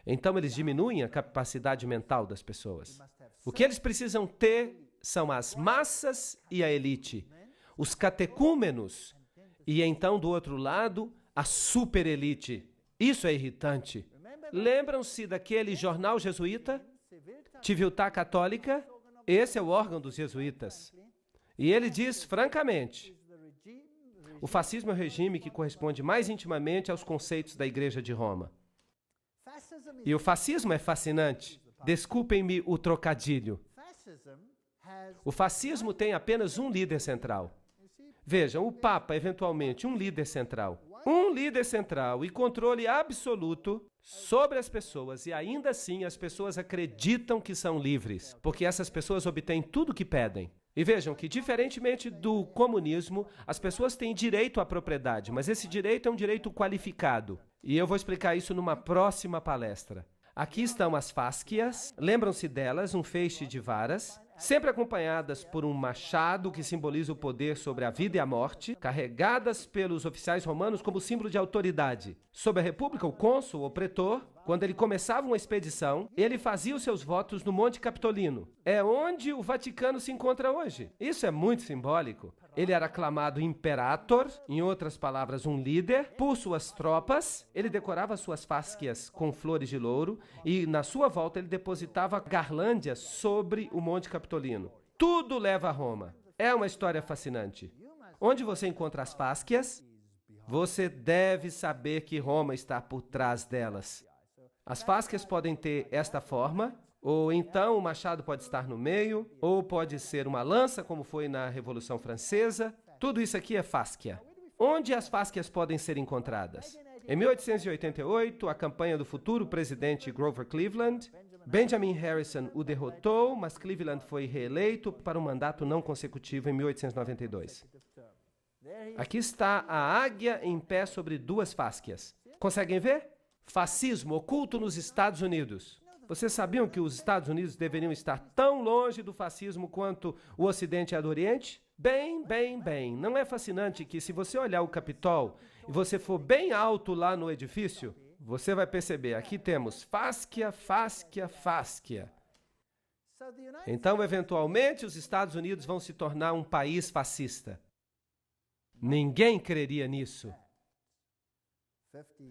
Então eles diminuem a capacidade mental das pessoas. O que eles precisam ter são as massas e a elite, os catecúmenos e então do outro lado a superelite. Isso é irritante. Lembram-se daquele jornal jesuíta? Civiltà Católica? Esse é o órgão dos jesuítas. E ele diz francamente: o fascismo é o regime que corresponde mais intimamente aos conceitos da Igreja de Roma. E o fascismo é fascinante. Desculpem-me o trocadilho. O fascismo tem apenas um líder central. Vejam, o Papa, eventualmente, um líder central. Um líder central e controle absoluto sobre as pessoas, e ainda assim as pessoas acreditam que são livres, porque essas pessoas obtêm tudo o que pedem. E vejam que, diferentemente do comunismo, as pessoas têm direito à propriedade, mas esse direito é um direito qualificado. E eu vou explicar isso numa próxima palestra. Aqui estão as fáscias, lembram-se delas, um feixe de varas, sempre acompanhadas por um machado que simboliza o poder sobre a vida e a morte, carregadas pelos oficiais romanos como símbolo de autoridade. Sob a República, o cônsul ou pretor, quando ele começava uma expedição, ele fazia os seus votos no Monte Capitolino. É onde o Vaticano se encontra hoje. Isso é muito simbólico. Ele era aclamado imperator, em outras palavras, um líder, por suas tropas. Ele decorava suas fáscias com flores de louro e, na sua volta, ele depositava garlândias sobre o Monte Capitolino. Tudo leva a Roma. É uma história fascinante. Onde você encontra as fáscias, você deve saber que Roma está por trás delas. As fáscias podem ter esta forma, ou então o machado pode estar no meio, ou pode ser uma lança, como foi na Revolução Francesa. Tudo isso aqui é fáscia. Onde as fáscias podem ser encontradas? Em 1888, a campanha do futuro presidente Grover Cleveland, Benjamin Harrison o derrotou, mas Cleveland foi reeleito para um mandato não consecutivo em 1892. Aqui está a águia em pé sobre 2 fáscias. Conseguem ver? Fascismo oculto nos Estados Unidos. Vocês sabiam que os Estados Unidos deveriam estar tão longe do fascismo quanto o Ocidente é do Oriente? Bem. Não é fascinante que, se você olhar o Capitol e você for bem alto lá no edifício, você vai perceber, aqui temos fáscia. Então, eventualmente, os Estados Unidos vão se tornar um país fascista. Ninguém creria nisso.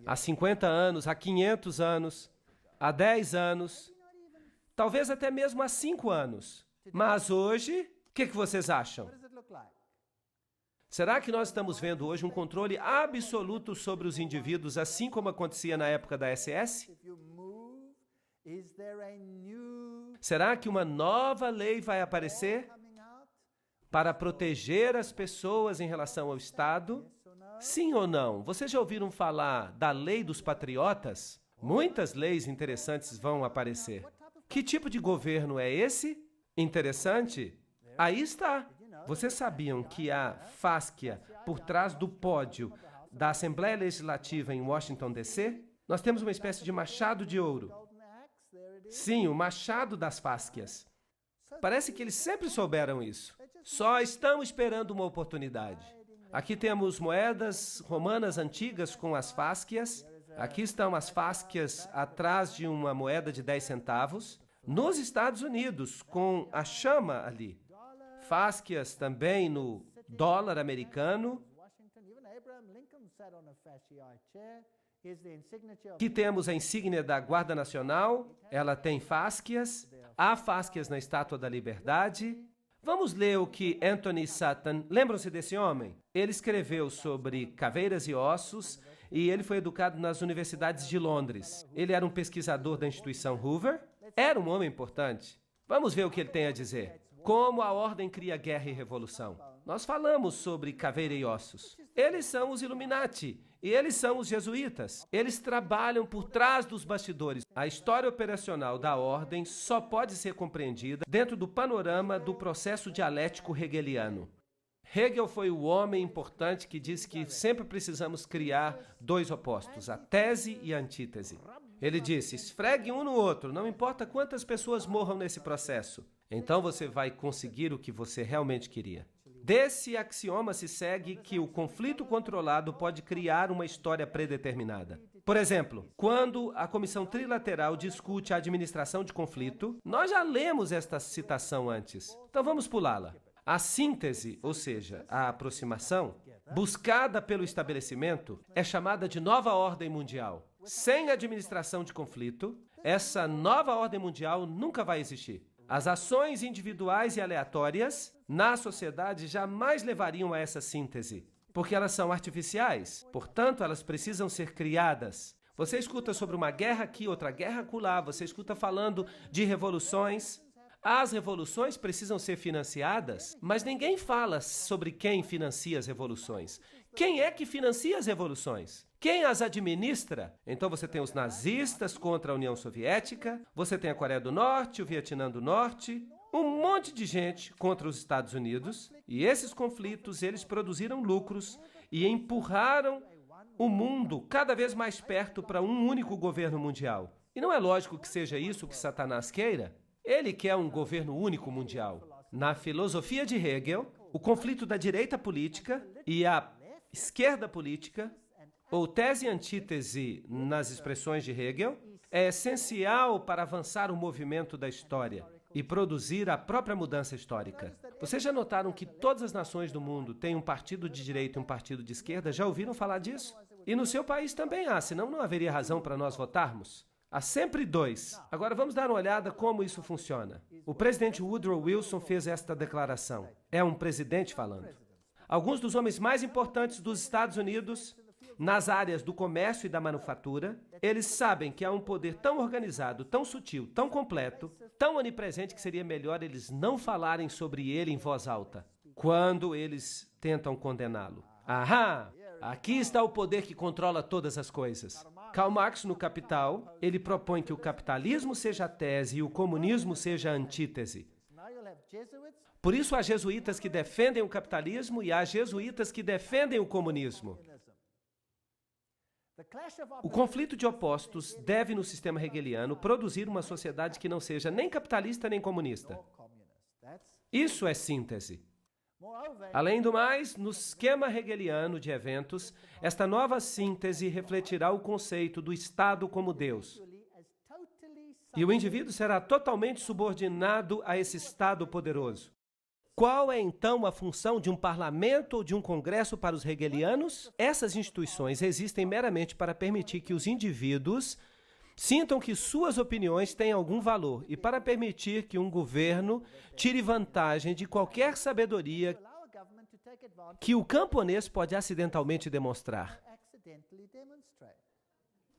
Há 50 anos, há 500 anos, há 10 anos, talvez até mesmo há 5 anos. Mas hoje, o que vocês acham? Será que nós estamos vendo hoje um controle absoluto sobre os indivíduos, assim como acontecia na época da SS? Será que uma nova lei vai aparecer para proteger as pessoas em relação ao Estado? Sim ou não? Vocês já ouviram falar da lei dos patriotas? Muitas leis interessantes vão aparecer. Que tipo de governo é esse? Interessante? Aí está. Vocês sabiam que a fáscia por trás do pódio da Assembleia Legislativa em Washington, D.C.? Nós temos uma espécie de machado de ouro. Sim, o machado das fáscias. Parece que eles sempre souberam isso. Só estão esperando uma oportunidade. Aqui temos moedas romanas antigas com as fáscias. Aqui estão as fáscias atrás de uma moeda de 10 centavos. Nos Estados Unidos, com a chama ali. Fáscias também no dólar americano. Aqui temos a insígnia da Guarda Nacional, ela tem fásquias, há fásquias na Estátua da Liberdade. Vamos ler o que Anthony Sutton, lembram-se desse homem? Ele escreveu sobre caveiras e ossos e ele foi educado nas universidades de Londres. Ele era um pesquisador da instituição Hoover, era um homem importante. Vamos ver o que ele tem a dizer. Como a ordem cria guerra e revolução. Nós falamos sobre caveira e ossos. Eles são os Illuminati e eles são os jesuítas. Eles trabalham por trás dos bastidores. A história operacional da ordem só pode ser compreendida dentro do panorama do processo dialético hegeliano. Hegel foi o homem importante que disse que sempre precisamos criar dois opostos, a tese e a antítese. Ele disse, esfregue um no outro, não importa quantas pessoas morram nesse processo. Então você vai conseguir o que você realmente queria. Desse axioma se segue que o conflito controlado pode criar uma história predeterminada. Por exemplo, quando a Comissão Trilateral discute a administração de conflito, nós já lemos esta citação antes, então vamos pulá-la. A síntese, ou seja, a aproximação, buscada pelo estabelecimento, é chamada de nova ordem mundial. Sem administração de conflito, essa nova ordem mundial nunca vai existir. As ações individuais e aleatórias na sociedade jamais levariam a essa síntese, porque elas são artificiais, portanto, elas precisam ser criadas. Você escuta sobre uma guerra aqui, outra guerra acolá, você escuta falando de revoluções. As revoluções precisam ser financiadas, mas ninguém fala sobre quem financia as revoluções. Quem é que financia as revoluções? Quem as administra? Então você tem os nazistas contra a União Soviética, você tem a Coreia do Norte, o Vietnã do Norte, um monte de gente contra os Estados Unidos, e esses conflitos, eles produziram lucros e empurraram o mundo cada vez mais perto para um único governo mundial. E não é lógico que seja isso que Satanás queira. Ele quer um governo único mundial. Na filosofia de Hegel, o conflito da direita política e a esquerda política, ou tese e antítese nas expressões de Hegel, é essencial para avançar o movimento da história e produzir a própria mudança histórica. Vocês já notaram que todas as nações do mundo têm um partido de direita e um partido de esquerda? Já ouviram falar disso? E no seu país também há, senão não haveria razão para nós votarmos. Há sempre dois. Agora vamos dar uma olhada como isso funciona. O presidente Woodrow Wilson fez esta declaração. É um presidente falando. Alguns dos homens mais importantes dos Estados Unidos, nas áreas do comércio e da manufatura, eles sabem que há um poder tão organizado, tão sutil, tão completo, tão onipresente que seria melhor eles não falarem sobre ele em voz alta, quando eles tentam condená-lo. Ahá! Aqui está o poder que controla todas as coisas. Karl Marx, no Capital, ele propõe que o capitalismo seja a tese e o comunismo seja a antítese. Por isso, há jesuítas que defendem o capitalismo e há jesuítas que defendem o comunismo. O conflito de opostos deve, no sistema hegeliano, produzir uma sociedade que não seja nem capitalista nem comunista. Isso é síntese. Além do mais, no esquema hegeliano de eventos, esta nova síntese refletirá o conceito do Estado como Deus. E o indivíduo será totalmente subordinado a esse Estado poderoso. Qual é, então, a função de um parlamento ou de um congresso para os hegelianos? Essas instituições existem meramente para permitir que os indivíduos sintam que suas opiniões têm algum valor e para permitir que um governo tire vantagem de qualquer sabedoria que o camponês pode acidentalmente demonstrar.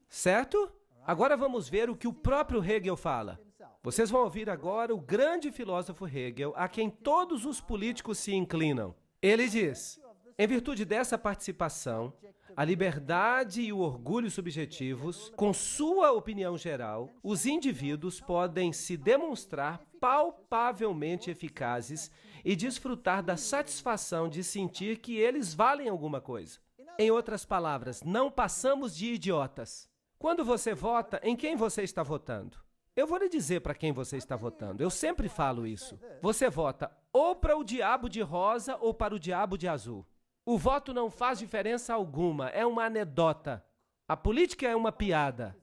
Certo? Agora vamos ver o que o próprio Hegel fala. Vocês vão ouvir agora o grande filósofo Hegel, a quem todos os políticos se inclinam. Ele diz, em virtude dessa participação, a liberdade e o orgulho subjetivos, com sua opinião geral, os indivíduos podem se demonstrar palpavelmente eficazes e desfrutar da satisfação de sentir que eles valem alguma coisa. Em outras palavras, não passamos de idiotas. Quando você vota, em quem você está votando? Eu vou lhe dizer para quem você está votando. Eu sempre falo isso. Você vota ou para o diabo de rosa ou para o diabo de azul. O voto não faz diferença alguma, é uma anedota. A política é uma piada.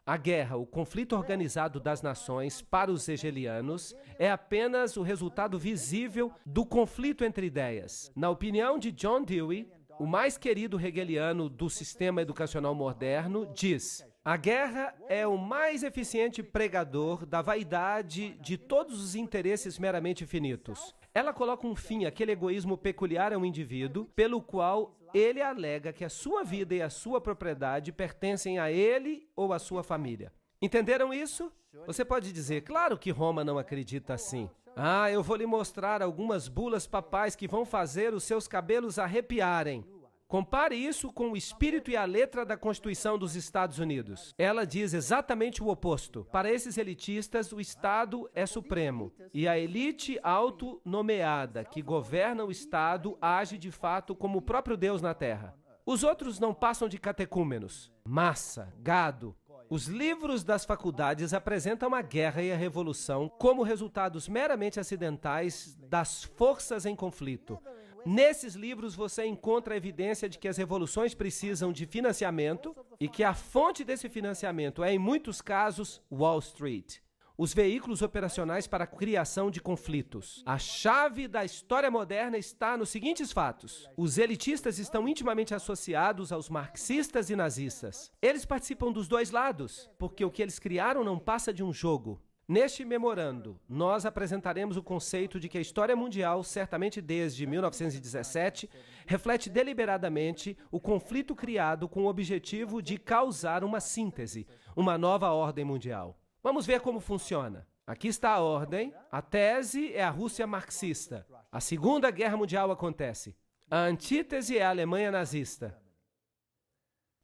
A guerra, o conflito organizado das nações para os hegelianos, é apenas o resultado visível do conflito entre ideias. Na opinião de John Dewey, o mais querido hegeliano do sistema educacional moderno, diz: a guerra é o mais eficiente pregador da vaidade de todos os interesses meramente finitos. Ela coloca um fim àquele egoísmo peculiar a um indivíduo, pelo qual ele alega que a sua vida e a sua propriedade pertencem a ele ou à sua família. Entenderam isso? Você pode dizer, claro que Roma não acredita assim. Ah, eu vou lhe mostrar algumas bulas papais que vão fazer os seus cabelos arrepiarem. Compare isso com o espírito e a letra da Constituição dos Estados Unidos. Ela diz exatamente o oposto. Para esses elitistas, o Estado é supremo. E a elite autonomeada que governa o Estado age de fato como o próprio Deus na Terra. Os outros não passam de catecúmenos. Massa, gado. Os livros das faculdades apresentam a guerra e a revolução como resultados meramente acidentais das forças em conflito. Nesses livros você encontra a evidência de que as revoluções precisam de financiamento e que a fonte desse financiamento é, em muitos casos, Wall Street. Os veículos operacionais para a criação de conflitos. A chave da história moderna está nos seguintes fatos. Os elitistas estão intimamente associados aos marxistas e nazistas. Eles participam dos dois lados, porque o que eles criaram não passa de um jogo. Neste memorando, nós apresentaremos o conceito de que a história mundial, certamente desde 1917, reflete deliberadamente o conflito criado com o objetivo de causar uma síntese, uma nova ordem mundial. Vamos ver como funciona. Aqui está a ordem. A tese é a Rússia marxista. A Segunda Guerra Mundial acontece. A antítese é a Alemanha nazista.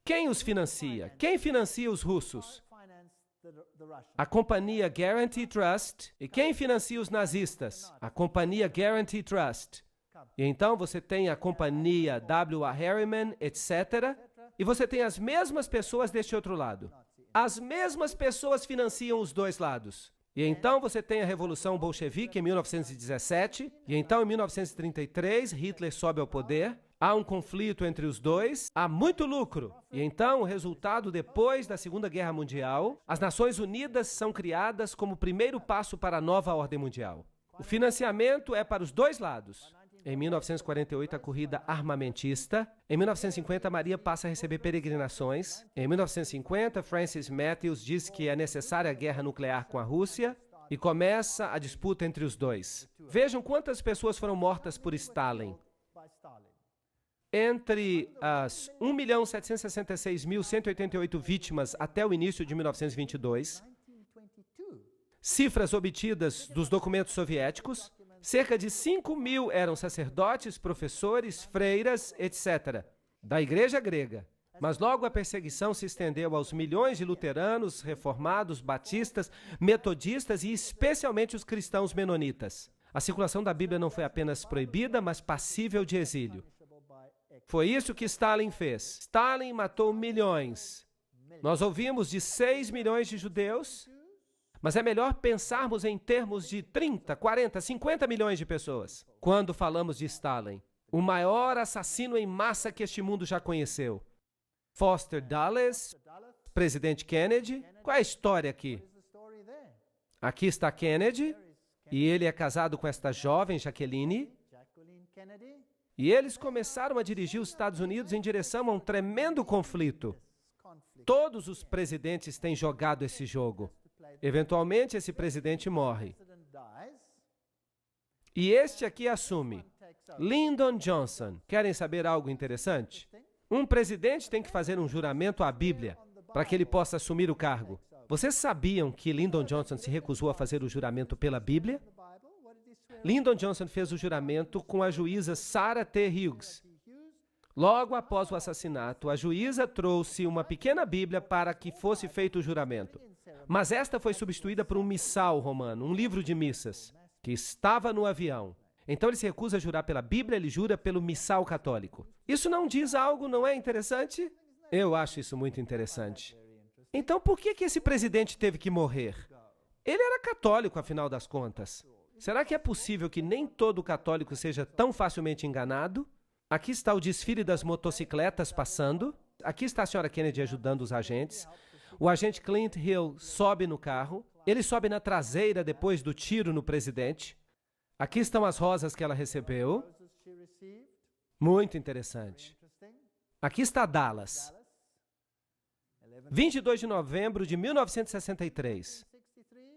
Quem os financia? Quem financia os russos? A companhia Guarantee Trust. E quem financia os nazistas? A companhia Guarantee Trust. E então você tem a companhia W.A. Harriman, etc. E você tem as mesmas pessoas deste outro lado. As mesmas pessoas financiam os dois lados. E então você tem a Revolução Bolchevique em 1917, e então em 1933 Hitler sobe ao poder, há um conflito entre os dois, há muito lucro. E então o resultado depois da Segunda Guerra Mundial, as Nações Unidas são criadas como primeiro passo para a nova ordem mundial. O financiamento é para os dois lados. Em 1948, a corrida armamentista. Em 1950, Maria passa a receber peregrinações. Em 1950, Francis Matthews diz que é necessária a guerra nuclear com a Rússia e começa a disputa entre os dois. Vejam quantas pessoas foram mortas por Stalin. Entre as 1.766.188 vítimas até o início de 1922, cifras obtidas dos documentos soviéticos, cerca de 5.000 eram sacerdotes, professores, freiras, etc., da Igreja grega. Mas logo a perseguição se estendeu aos milhões de luteranos, reformados, batistas, metodistas e especialmente os cristãos menonitas. A circulação da Bíblia não foi apenas proibida, mas passível de exílio. Foi isso que Stalin fez. Stalin matou milhões. Nós ouvimos de 6 milhões de judeus, mas é melhor pensarmos em termos de 30, 40, 50 milhões de pessoas. Quando falamos de Stalin, o maior assassino em massa que este mundo já conheceu. Foster Dulles, presidente Kennedy. Qual é a história aqui? Aqui está Kennedy, e ele é casado com esta jovem Jacqueline. E eles começaram a dirigir os Estados Unidos em direção a um tremendo conflito. Todos os presidentes têm jogado esse jogo. Eventualmente, esse presidente morre. E este aqui assume. Lyndon Johnson. Querem saber algo interessante? Um presidente tem que fazer um juramento à Bíblia para que ele possa assumir o cargo. Vocês sabiam que Lyndon Johnson se recusou a fazer o juramento pela Bíblia? Lyndon Johnson fez o juramento com a juíza Sarah T. Hughes. Logo após o assassinato, a juíza trouxe uma pequena Bíblia para que fosse feito o juramento. Mas esta foi substituída por um missal romano, um livro de missas, que estava no avião. Então ele se recusa a jurar pela Bíblia, ele jura pelo missal católico. Isso não diz algo, não é interessante? Eu acho isso muito interessante. Então por que esse presidente teve que morrer? Ele era católico, afinal das contas. Será que é possível que nem todo católico seja tão facilmente enganado? Aqui está o desfile das motocicletas passando. Aqui está a senhora Kennedy ajudando os agentes. O agente Clint Hill sobe no carro. Ele sobe na traseira depois do tiro no presidente. Aqui estão as rosas que ela recebeu. Muito interessante. Aqui está Dallas. 22 de novembro de 1963.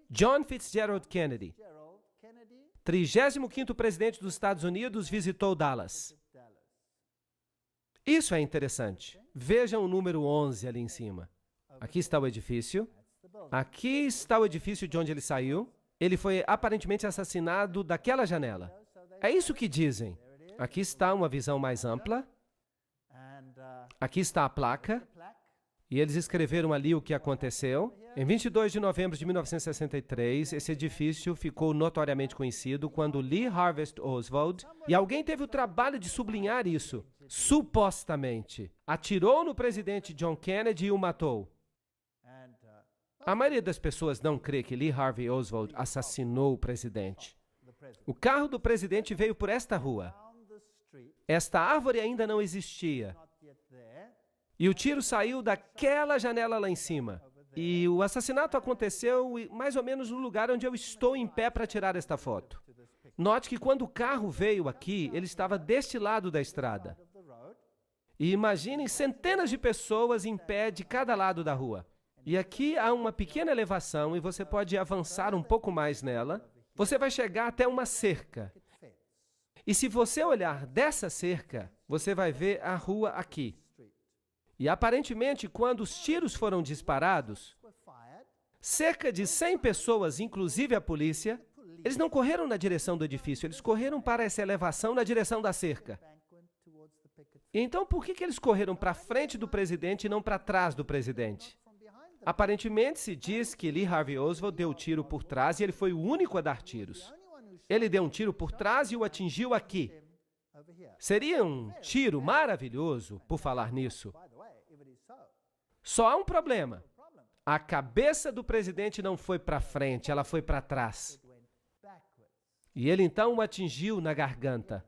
John Fitzgerald Kennedy, 35º presidente dos Estados Unidos, visitou Dallas. Isso é interessante. Vejam o número 11 ali em cima. Aqui está o edifício. Aqui está o edifício de onde ele saiu. Ele foi aparentemente assassinado daquela janela. É isso que dizem. Aqui está uma visão mais ampla. Aqui está a placa. E eles escreveram ali o que aconteceu. Em 22 de novembro de 1963, esse edifício ficou notoriamente conhecido quando Lee Harvey Oswald, e alguém teve o trabalho de sublinhar isso, supostamente, atirou no presidente John Kennedy e o matou. A maioria das pessoas não crê que Lee Harvey Oswald assassinou o presidente. O carro do presidente veio por esta rua. Esta árvore ainda não existia. E o tiro saiu daquela janela lá em cima. E o assassinato aconteceu mais ou menos no lugar onde eu estou em pé para tirar esta foto. Note que quando o carro veio aqui, ele estava deste lado da estrada. E imaginem centenas de pessoas em pé de cada lado da rua. E aqui há uma pequena elevação e você pode avançar um pouco mais nela. Você vai chegar até uma cerca. E se você olhar dessa cerca, você vai ver a rua aqui. E aparentemente, quando os tiros foram disparados, cerca de 100 pessoas, inclusive a polícia, eles não correram na direção do edifício, eles correram para essa elevação na direção da cerca. Então, por que eles correram para frente do presidente e não para trás do presidente? Aparentemente, se diz que Lee Harvey Oswald deu tiro por trás e ele foi o único a dar tiros. Ele deu um tiro por trás e o atingiu aqui. Seria um tiro maravilhoso, por falar nisso. Só há um problema. A cabeça do presidente não foi para frente, ela foi para trás. E ele então o atingiu na garganta.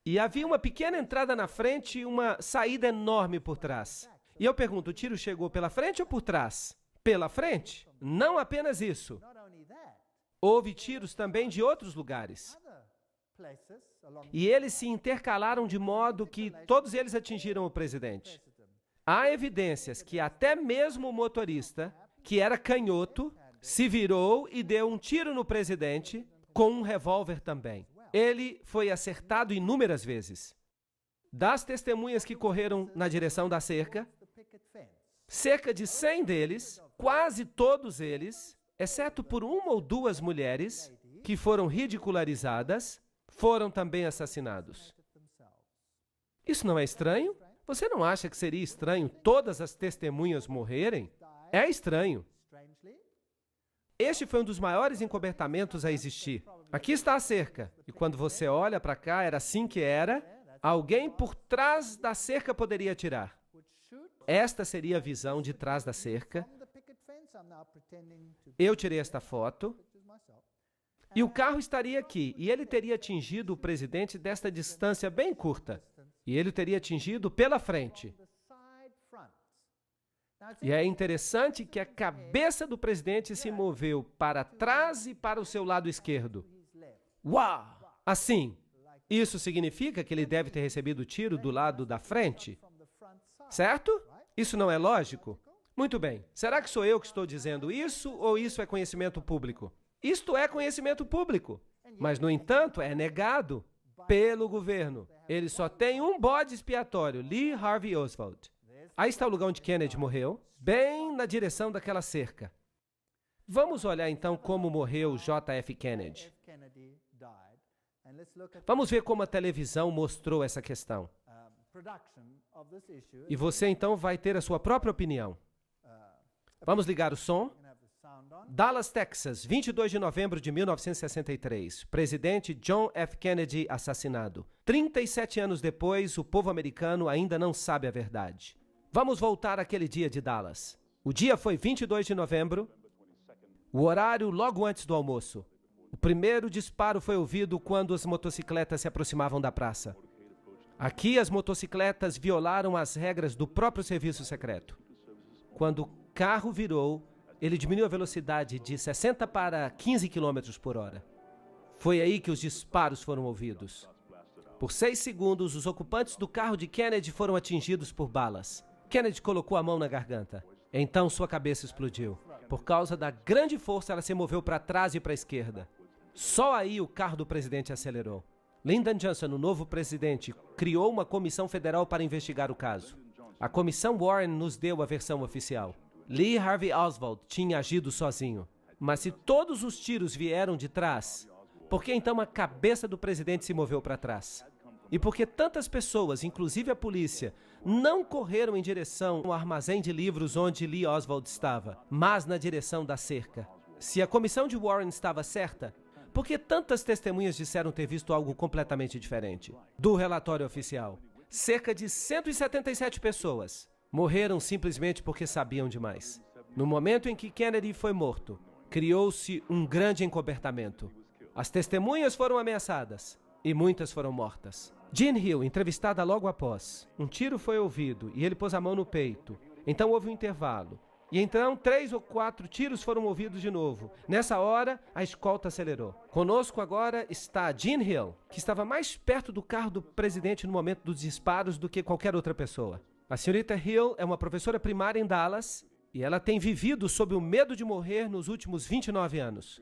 E havia uma pequena entrada na frente e uma saída enorme por trás. E eu pergunto, o tiro chegou pela frente ou por trás? Pela frente? Não apenas isso. Houve tiros também de outros lugares. E eles se intercalaram de modo que todos eles atingiram o presidente. Há evidências que até mesmo o motorista, que era canhoto, se virou e deu um tiro no presidente com um revólver também. Ele foi acertado inúmeras vezes. Das testemunhas que correram na direção da cerca, cerca de 100 deles, quase todos eles, exceto por uma ou duas mulheres que foram ridicularizadas, foram também assassinados. Isso não é estranho? Você não acha que seria estranho todas as testemunhas morrerem? É estranho. Este foi um dos maiores encobertamentos a existir. Aqui está a cerca. E quando você olha para cá, era assim que era. Alguém por trás da cerca poderia atirar. Esta seria a visão de trás da cerca. Eu tirei esta foto. E o carro estaria aqui. E ele teria atingido o presidente desta distância bem curta. E ele teria atingido pela frente. E é interessante que a cabeça do presidente se moveu para trás e para o seu lado esquerdo. Uau! Assim. Isso significa que ele deve ter recebido o tiro do lado da frente? Certo? Isso não é lógico? Muito bem. Será que sou eu que estou dizendo isso ou isso é conhecimento público? Isto é conhecimento público. Mas, no entanto, é negado pelo governo. Ele só tem um bode expiatório, Lee Harvey Oswald. Aí está o lugar onde Kennedy morreu, bem na direção daquela cerca. Vamos olhar então como morreu JF Kennedy. Vamos ver como a televisão mostrou essa questão. E você então vai ter a sua própria opinião. Vamos ligar o som. Dallas, Texas, 22 de novembro de 1963. Presidente John F. Kennedy assassinado. 37 anos depois, o povo americano ainda não sabe a verdade. Vamos voltar àquele dia de Dallas. O dia foi 22 de novembro, o horário logo antes do almoço. O primeiro disparo foi ouvido quando as motocicletas se aproximavam da praça. Aqui, as motocicletas violaram as regras do próprio serviço secreto. Quando o carro virou, ele diminuiu a velocidade de 60 para 15 km por hora. Foi aí que os disparos foram ouvidos. Por 6 segundos, os ocupantes do carro de Kennedy foram atingidos por balas. Kennedy colocou a mão na garganta. Então sua cabeça explodiu. Por causa da grande força, ela se moveu para trás e para a esquerda. Só aí o carro do presidente acelerou. Lyndon Johnson, o novo presidente, criou uma comissão federal para investigar o caso. A comissão Warren nos deu a versão oficial. Lee Harvey Oswald tinha agido sozinho. Mas se todos os tiros vieram de trás, por que então a cabeça do presidente se moveu para trás? E por que tantas pessoas, inclusive a polícia, não correram em direção ao armazém de livros onde Lee Oswald estava, mas na direção da cerca? Se a comissão de Warren estava certa, por que tantas testemunhas disseram ter visto algo completamente diferente? Do relatório oficial, cerca de 177 pessoas morreram simplesmente porque sabiam demais. No momento em que Kennedy foi morto, criou-se um grande encobertamento. As testemunhas foram ameaçadas e muitas foram mortas. Jean Hill, entrevistada logo após. Um tiro foi ouvido e ele pôs a mão no peito. Então houve um intervalo. E então 3 ou 4 tiros foram ouvidos de novo. Nessa hora, a escolta acelerou. Conosco agora está Jean Hill, que estava mais perto do carro do presidente no momento dos disparos do que qualquer outra pessoa. A senhorita Hill é uma professora primária em Dallas e ela tem vivido sob o medo de morrer nos últimos 29 anos.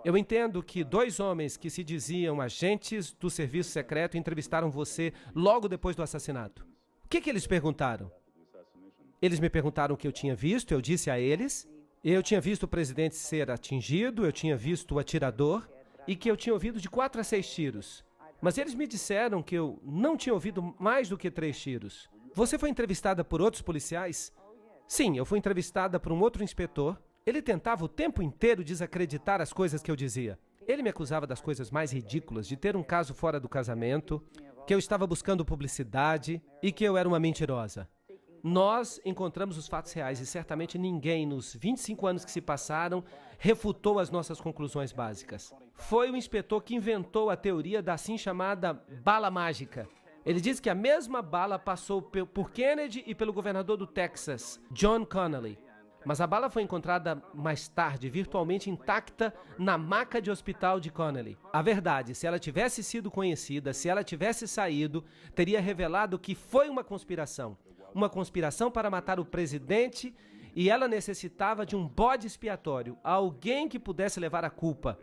Eu entendo que 2 homens que se diziam agentes do serviço secreto entrevistaram você logo depois do assassinato. O que eles perguntaram? Eles me perguntaram o que eu tinha visto, eu disse a eles. Eu tinha visto o presidente ser atingido, eu tinha visto o atirador e que eu tinha ouvido de 4 a 6 tiros. Mas eles me disseram que eu não tinha ouvido mais do que 3 tiros. Você foi entrevistada por outros policiais? Sim, eu fui entrevistada por um outro inspetor. Ele tentava o tempo inteiro desacreditar as coisas que eu dizia. Ele me acusava das coisas mais ridículas, de ter um caso fora do casamento, que eu estava buscando publicidade e que eu era uma mentirosa. Nós encontramos os fatos reais e certamente ninguém, nos 25 anos que se passaram, refutou as nossas conclusões básicas. Foi o inspetor que inventou a teoria da assim chamada bala mágica. Ele diz que a mesma bala passou por Kennedy e pelo governador do Texas, John Connally. Mas a bala foi encontrada mais tarde, virtualmente intacta, na maca de hospital de Connally. A verdade, se ela tivesse sido conhecida, se ela tivesse saído, teria revelado que foi uma conspiração para matar o presidente, e ela necessitava de um bode expiatório, alguém que pudesse levar a culpa.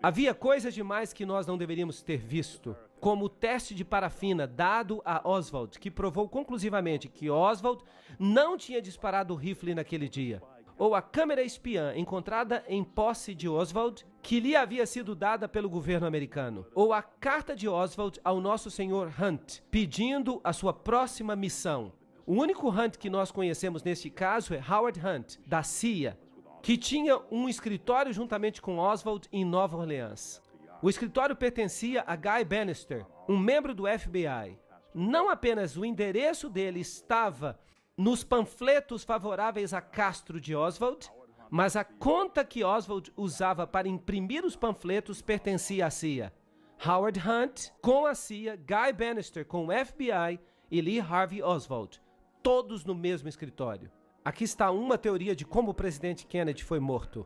Havia coisas demais que nós não deveríamos ter visto, como o teste de parafina dado a Oswald, que provou conclusivamente que Oswald não tinha disparado o rifle naquele dia. Ou a câmera espiã encontrada em posse de Oswald, que lhe havia sido dada pelo governo americano. Ou a carta de Oswald ao nosso senhor Hunt, pedindo a sua próxima missão. O único Hunt que nós conhecemos neste caso é Howard Hunt, da CIA, que tinha um escritório juntamente com Oswald em Nova Orleans. O escritório pertencia a Guy Bannister, um membro do FBI. Não apenas o endereço dele estava nos panfletos favoráveis a Castro de Oswald, mas a conta que Oswald usava para imprimir os panfletos pertencia à CIA. Howard Hunt com a CIA, Guy Bannister com o FBI e Lee Harvey Oswald, todos no mesmo escritório. Aqui está uma teoria de como o presidente Kennedy foi morto.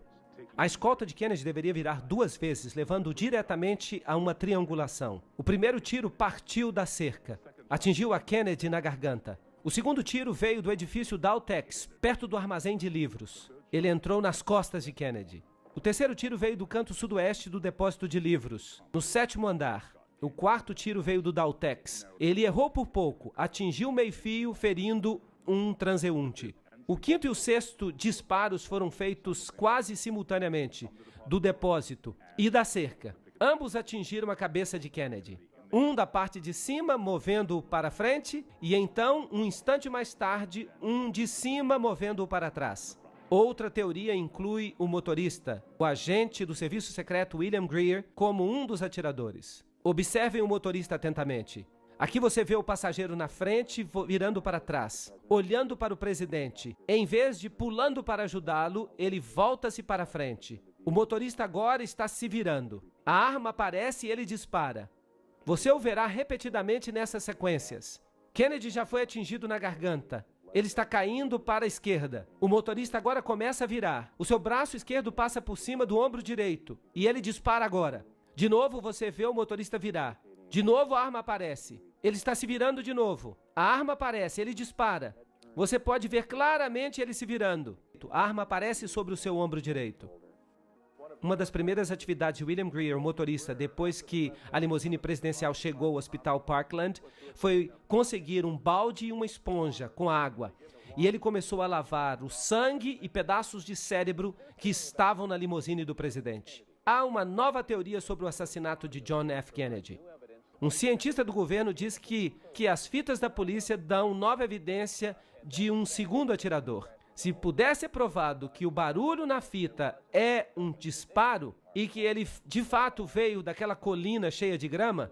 A escolta de Kennedy deveria virar 2 vezes, levando diretamente a uma triangulação. O primeiro tiro partiu da cerca, atingiu a Kennedy na garganta. O segundo tiro veio do edifício Daltex, perto do armazém de livros. Ele entrou nas costas de Kennedy. O terceiro tiro veio do canto sudoeste do depósito de livros, no 7º andar. O quarto tiro veio do Daltex. Ele errou por pouco, atingiu o meio-fio, ferindo um transeunte. O 5º e o 6º disparos foram feitos quase simultaneamente, do depósito e da cerca. Ambos atingiram a cabeça de Kennedy. Um da parte de cima, movendo-o para frente, e então, um instante mais tarde, um de cima, movendo-o para trás. Outra teoria inclui o motorista, o agente do serviço secreto William Greer, como um dos atiradores. Observem o motorista atentamente. Aqui você vê o passageiro na frente, virando para trás, olhando para o presidente. Em vez de pulando para ajudá-lo, ele volta-se para frente. O motorista agora está se virando. A arma aparece e ele dispara. Você o verá repetidamente nessas sequências. Kennedy já foi atingido na garganta. Ele está caindo para a esquerda. O motorista agora começa a virar. O seu braço esquerdo passa por cima do ombro direito. E ele dispara agora. De novo você vê o motorista virar. De novo a arma aparece. Ele está se virando de novo. A arma aparece, ele dispara. Você pode ver claramente ele se virando. A arma aparece sobre o seu ombro direito. Uma das primeiras atividades de William Greer, o motorista, depois que a limusine presidencial chegou ao Hospital Parkland, foi conseguir um balde e uma esponja com água. E ele começou a lavar o sangue e pedaços de cérebro que estavam na limusine do presidente. Há uma nova teoria sobre o assassinato de John F. Kennedy. Um cientista do governo diz que as fitas da polícia dão nova evidência de um segundo atirador. Se pudesse ser provado que o barulho na fita é um disparo e que ele de fato veio daquela colina cheia de grama,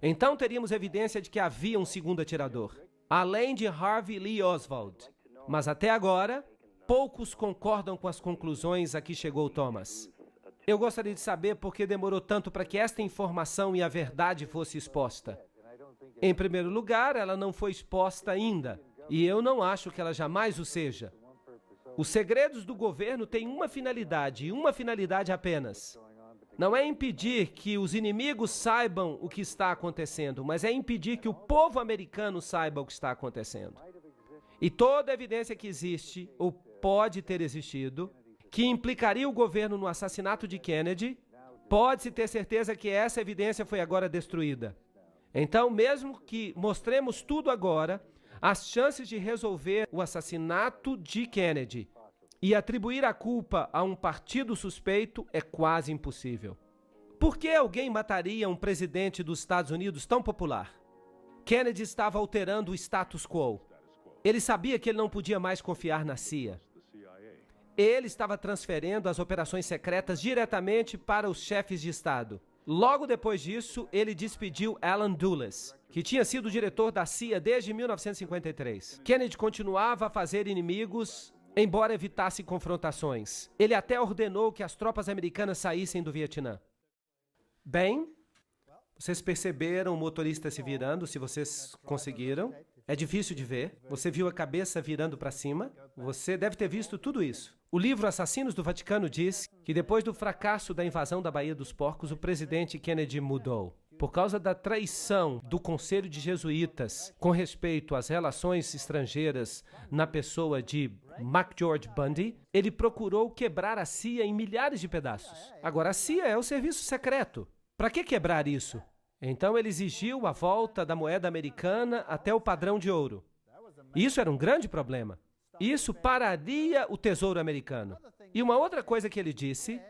então teríamos evidência de que havia um segundo atirador, além de Harvey Lee Oswald. Mas até agora, poucos concordam com as conclusões a que chegou Thomas. Eu gostaria de saber por que demorou tanto para que esta informação e a verdade fosse exposta. Em primeiro lugar, ela não foi exposta ainda, e eu não acho que ela jamais o seja. Os segredos do governo têm uma finalidade, e uma finalidade apenas. Não é impedir que os inimigos saibam o que está acontecendo, mas é impedir que o povo americano saiba o que está acontecendo. E toda evidência que existe, ou pode ter existido, que implicaria o governo no assassinato de Kennedy, pode-se ter certeza que essa evidência foi agora destruída. Então, mesmo que mostremos tudo agora, as chances de resolver o assassinato de Kennedy e atribuir a culpa a um partido suspeito é quase impossível. Por que alguém mataria um presidente dos Estados Unidos tão popular? Kennedy estava alterando o status quo. Ele sabia que ele não podia mais confiar na CIA. Ele estava transferindo as operações secretas diretamente para os chefes de Estado. Logo depois disso, ele despediu Alan Dulles, que tinha sido diretor da CIA desde 1953. Kennedy continuava a fazer inimigos, embora evitasse confrontações. Ele até ordenou que as tropas americanas saíssem do Vietnã. Bem, vocês perceberam o motorista se virando, se vocês conseguiram. É difícil de ver. Você viu a cabeça virando para cima. Você deve ter visto tudo isso. O livro Assassinos do Vaticano diz que depois do fracasso da invasão da Baía dos Porcos, o presidente Kennedy mudou. Por causa da traição do Conselho de Jesuítas com respeito às relações estrangeiras na pessoa de McGeorge Bundy, ele procurou quebrar a CIA em milhares de pedaços. Agora, a CIA é o serviço secreto. Para que quebrar isso? Então ele exigiu a volta da moeda americana até o padrão de ouro. Isso era um grande problema. Isso pararia o tesouro americano. E uma outra coisa que ele disse,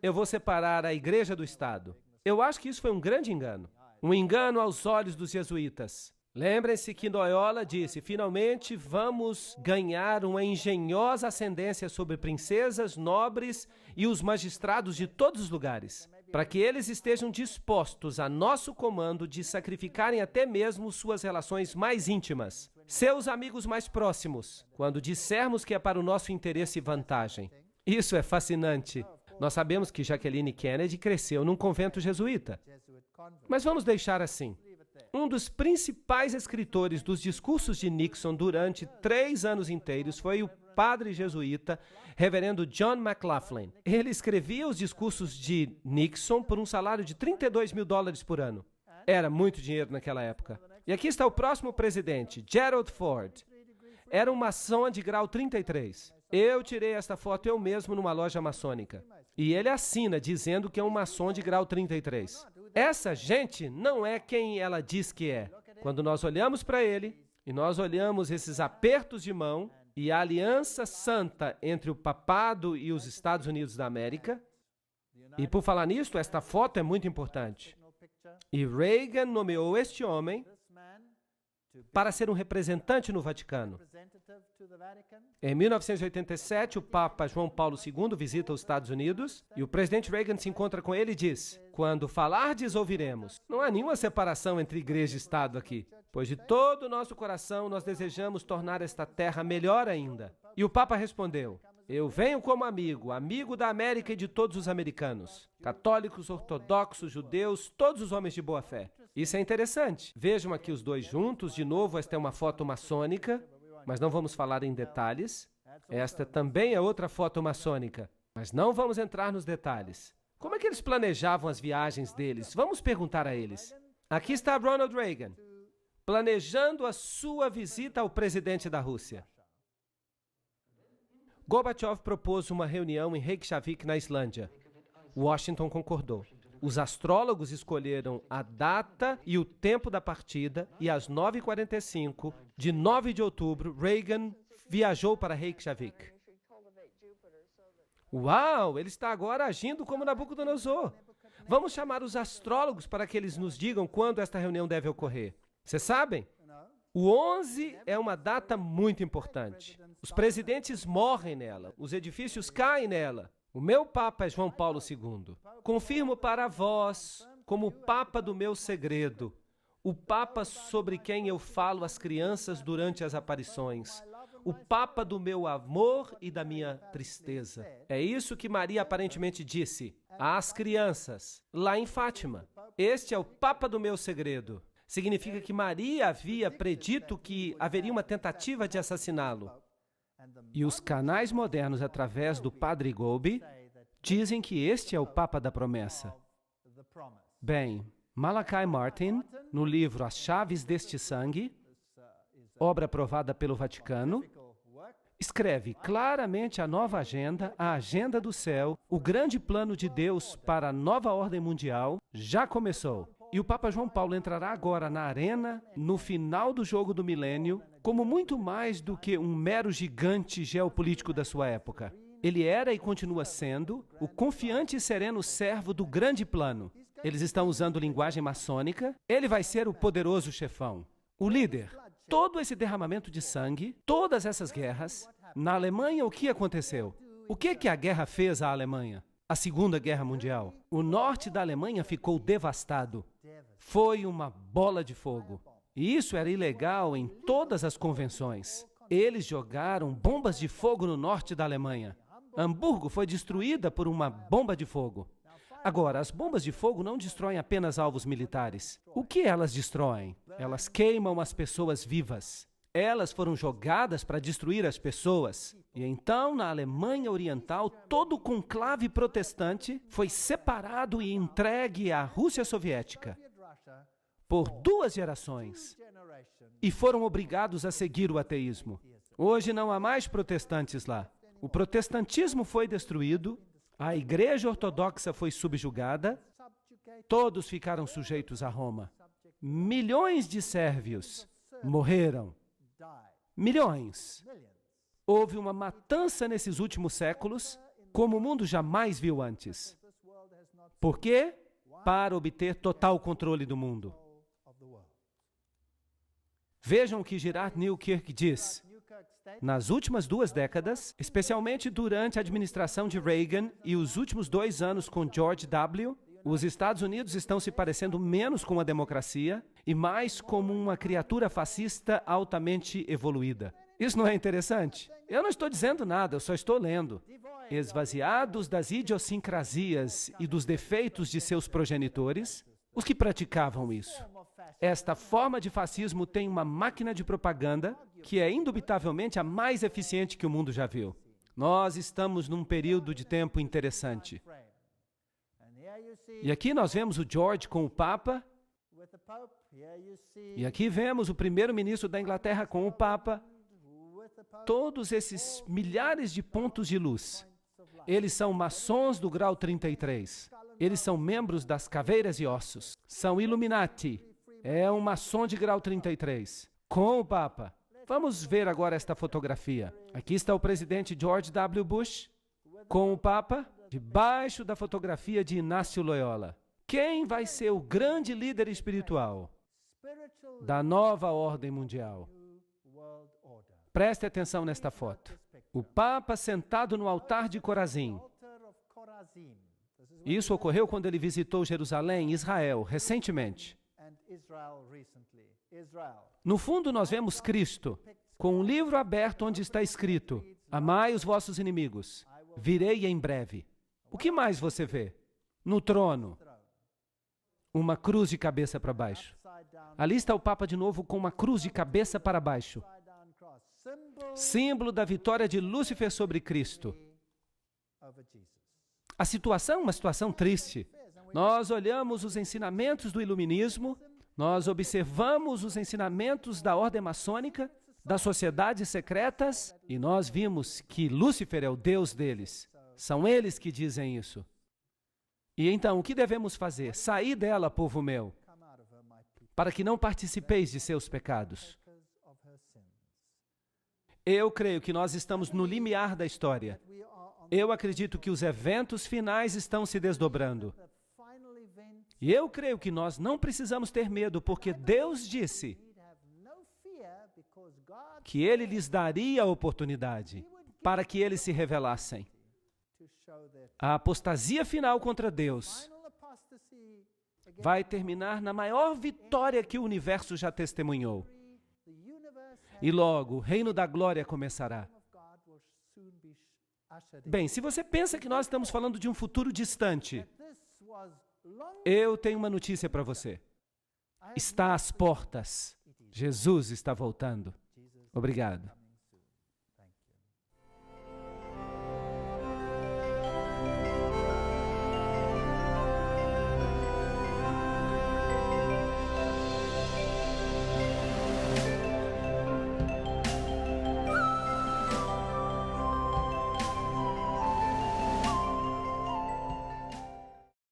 eu vou separar a igreja do Estado. Eu acho que isso foi um grande engano. Um engano aos olhos dos jesuítas. Lembrem-se que Loyola disse, finalmente vamos ganhar uma engenhosa ascendência sobre princesas, nobres e os magistrados de todos os lugares, para que eles estejam dispostos a nosso comando de sacrificarem até mesmo suas relações mais íntimas, seus amigos mais próximos, quando dissermos que é para o nosso interesse e vantagem. Isso é fascinante. Nós sabemos que Jacqueline Kennedy cresceu num convento jesuíta. Mas vamos deixar assim. Um dos principais escritores dos discursos de Nixon durante 3 anos inteiros foi o padre jesuíta, reverendo John McLaughlin. Ele escrevia os discursos de Nixon por um salário de $32 mil por ano. Era muito dinheiro naquela época. E aqui está o próximo presidente, Gerald Ford. Era um maçom de grau 33. Eu tirei esta foto eu mesmo numa loja maçônica. E ele assina dizendo que é um maçom de grau 33. Essa gente não é quem ela diz que é. Quando nós olhamos para ele, e nós olhamos esses apertos de mão e a aliança santa entre o papado e os Estados Unidos da América, e por falar nisto, esta foto é muito importante. E Reagan nomeou este homem para ser um representante no Vaticano. Em 1987, o Papa João Paulo II visita os Estados Unidos e o presidente Reagan se encontra com ele e diz, quando falardes, ouviremos. Não há nenhuma separação entre igreja e Estado aqui, pois de todo o nosso coração nós desejamos tornar esta terra melhor ainda. E o Papa respondeu, eu venho como amigo, amigo da América e de todos os americanos, católicos, ortodoxos, judeus, todos os homens de boa fé. Isso é interessante. Vejam aqui os dois juntos, de novo, esta é uma foto maçônica, mas não vamos falar em detalhes. Esta também é outra foto maçônica, mas não vamos entrar nos detalhes. Como é que eles planejavam as viagens deles? Vamos perguntar a eles. Aqui está Ronald Reagan, planejando a sua visita ao presidente da Rússia. Gorbachev propôs uma reunião em Reykjavik, na Islândia. Washington concordou. Os astrólogos escolheram a data e o tempo da partida e às 9h45 de 9 de outubro, Reagan viajou para Reykjavik. Uau! Ele está agora agindo como Nabucodonosor. Vamos chamar os astrólogos para que eles nos digam quando esta reunião deve ocorrer. Vocês sabem? O 11 é uma data muito importante. Os presidentes morrem nela, os edifícios caem nela. O meu Papa é João Paulo II. Confirmo para vós, como o Papa do meu segredo, o Papa sobre quem eu falo às crianças durante as aparições, o Papa do meu amor e da minha tristeza. É isso que Maria aparentemente disse às crianças, lá em Fátima. Este é o Papa do meu segredo. Significa que Maria havia predito que haveria uma tentativa de assassiná-lo. E os canais modernos, através do Padre Golbi, dizem que este é o Papa da promessa. Bem, Malachi Martin, no livro As Chaves deste Sangue, obra aprovada pelo Vaticano, escreve claramente a nova agenda, a agenda do céu, o grande plano de Deus para a nova ordem mundial já começou. E o Papa João Paulo entrará agora na arena, no final do jogo do milênio, como muito mais do que um mero gigante geopolítico da sua época. Ele era e continua sendo o confiante e sereno servo do grande plano. Eles estão usando linguagem maçônica. Ele vai ser o poderoso chefão, o líder. Todo esse derramamento de sangue, todas essas guerras, na Alemanha o que aconteceu? O que a guerra fez à Alemanha? A Segunda Guerra Mundial. O norte da Alemanha ficou devastado. Foi uma bola de fogo. E isso era ilegal em todas as convenções. Eles jogaram bombas de fogo no norte da Alemanha. Hamburgo foi destruída por uma bomba de fogo. Agora, as bombas de fogo não destroem apenas alvos militares. O que elas destroem? Elas queimam as pessoas vivas. Elas foram jogadas para destruir as pessoas. E então, na Alemanha Oriental, todo o conclave protestante foi separado e entregue à Rússia Soviética por 2 gerações. E foram obrigados a seguir o ateísmo. Hoje não há mais protestantes lá. O protestantismo foi destruído, a Igreja Ortodoxa foi subjugada, todos ficaram sujeitos a Roma. Milhões de sérvios morreram. Milhões. Houve uma matança nesses últimos séculos, como o mundo jamais viu antes. Por quê? Para obter total controle do mundo. Vejam o que Gerard Newkirk diz. Nas últimas 2 décadas, especialmente durante a administração de Reagan e os últimos 2 anos com George W., os Estados Unidos estão se parecendo menos com uma democracia e mais como uma criatura fascista altamente evoluída. Isso não é interessante? Eu não estou dizendo nada, eu só estou lendo. Esvaziados das idiosincrasias e dos defeitos de seus progenitores, os que praticavam isso. Esta forma de fascismo tem uma máquina de propaganda que é indubitavelmente a mais eficiente que o mundo já viu. Nós estamos num período de tempo interessante. E aqui nós vemos o George com o Papa, e aqui vemos o primeiro-ministro da Inglaterra com o Papa. Todos esses milhares de pontos de luz, eles são maçons do grau 33. Eles são membros das Caveiras e Ossos. São Illuminati. É um maçom de grau 33, com o Papa. Vamos ver agora esta fotografia. Aqui está o presidente George W. Bush, com o Papa, debaixo da fotografia de Inácio Loyola. Quem vai ser o grande líder espiritual da nova ordem mundial? Preste atenção nesta foto. O Papa sentado no altar de Corazim. Isso ocorreu quando ele visitou Jerusalém, Israel, recentemente. No fundo, nós vemos Cristo, com um livro aberto onde está escrito: amai os vossos inimigos, virei em breve. O que mais você vê? No trono, uma cruz de cabeça para baixo. Ali está o Papa de novo com uma cruz de cabeça para baixo. Símbolo da vitória de Lúcifer sobre Cristo. A situação é uma situação triste. Nós olhamos os ensinamentos do iluminismo, nós observamos os ensinamentos da ordem maçônica, das sociedades secretas, e nós vimos que Lúcifer é o Deus deles. São eles que dizem isso. E então, o que devemos fazer? Sair dela, povo meu, para que não participeis de seus pecados. Eu creio que nós estamos no limiar da história. Eu acredito que os eventos finais estão se desdobrando. E eu creio que nós não precisamos ter medo, porque Deus disse que Ele lhes daria a oportunidade para que eles se revelassem. A apostasia final contra Deus vai terminar na maior vitória que o universo já testemunhou. E logo, o reino da glória começará. Bem, se você pensa que nós estamos falando de um futuro distante, eu tenho uma notícia para você. Está às portas. Jesus está voltando. Obrigado.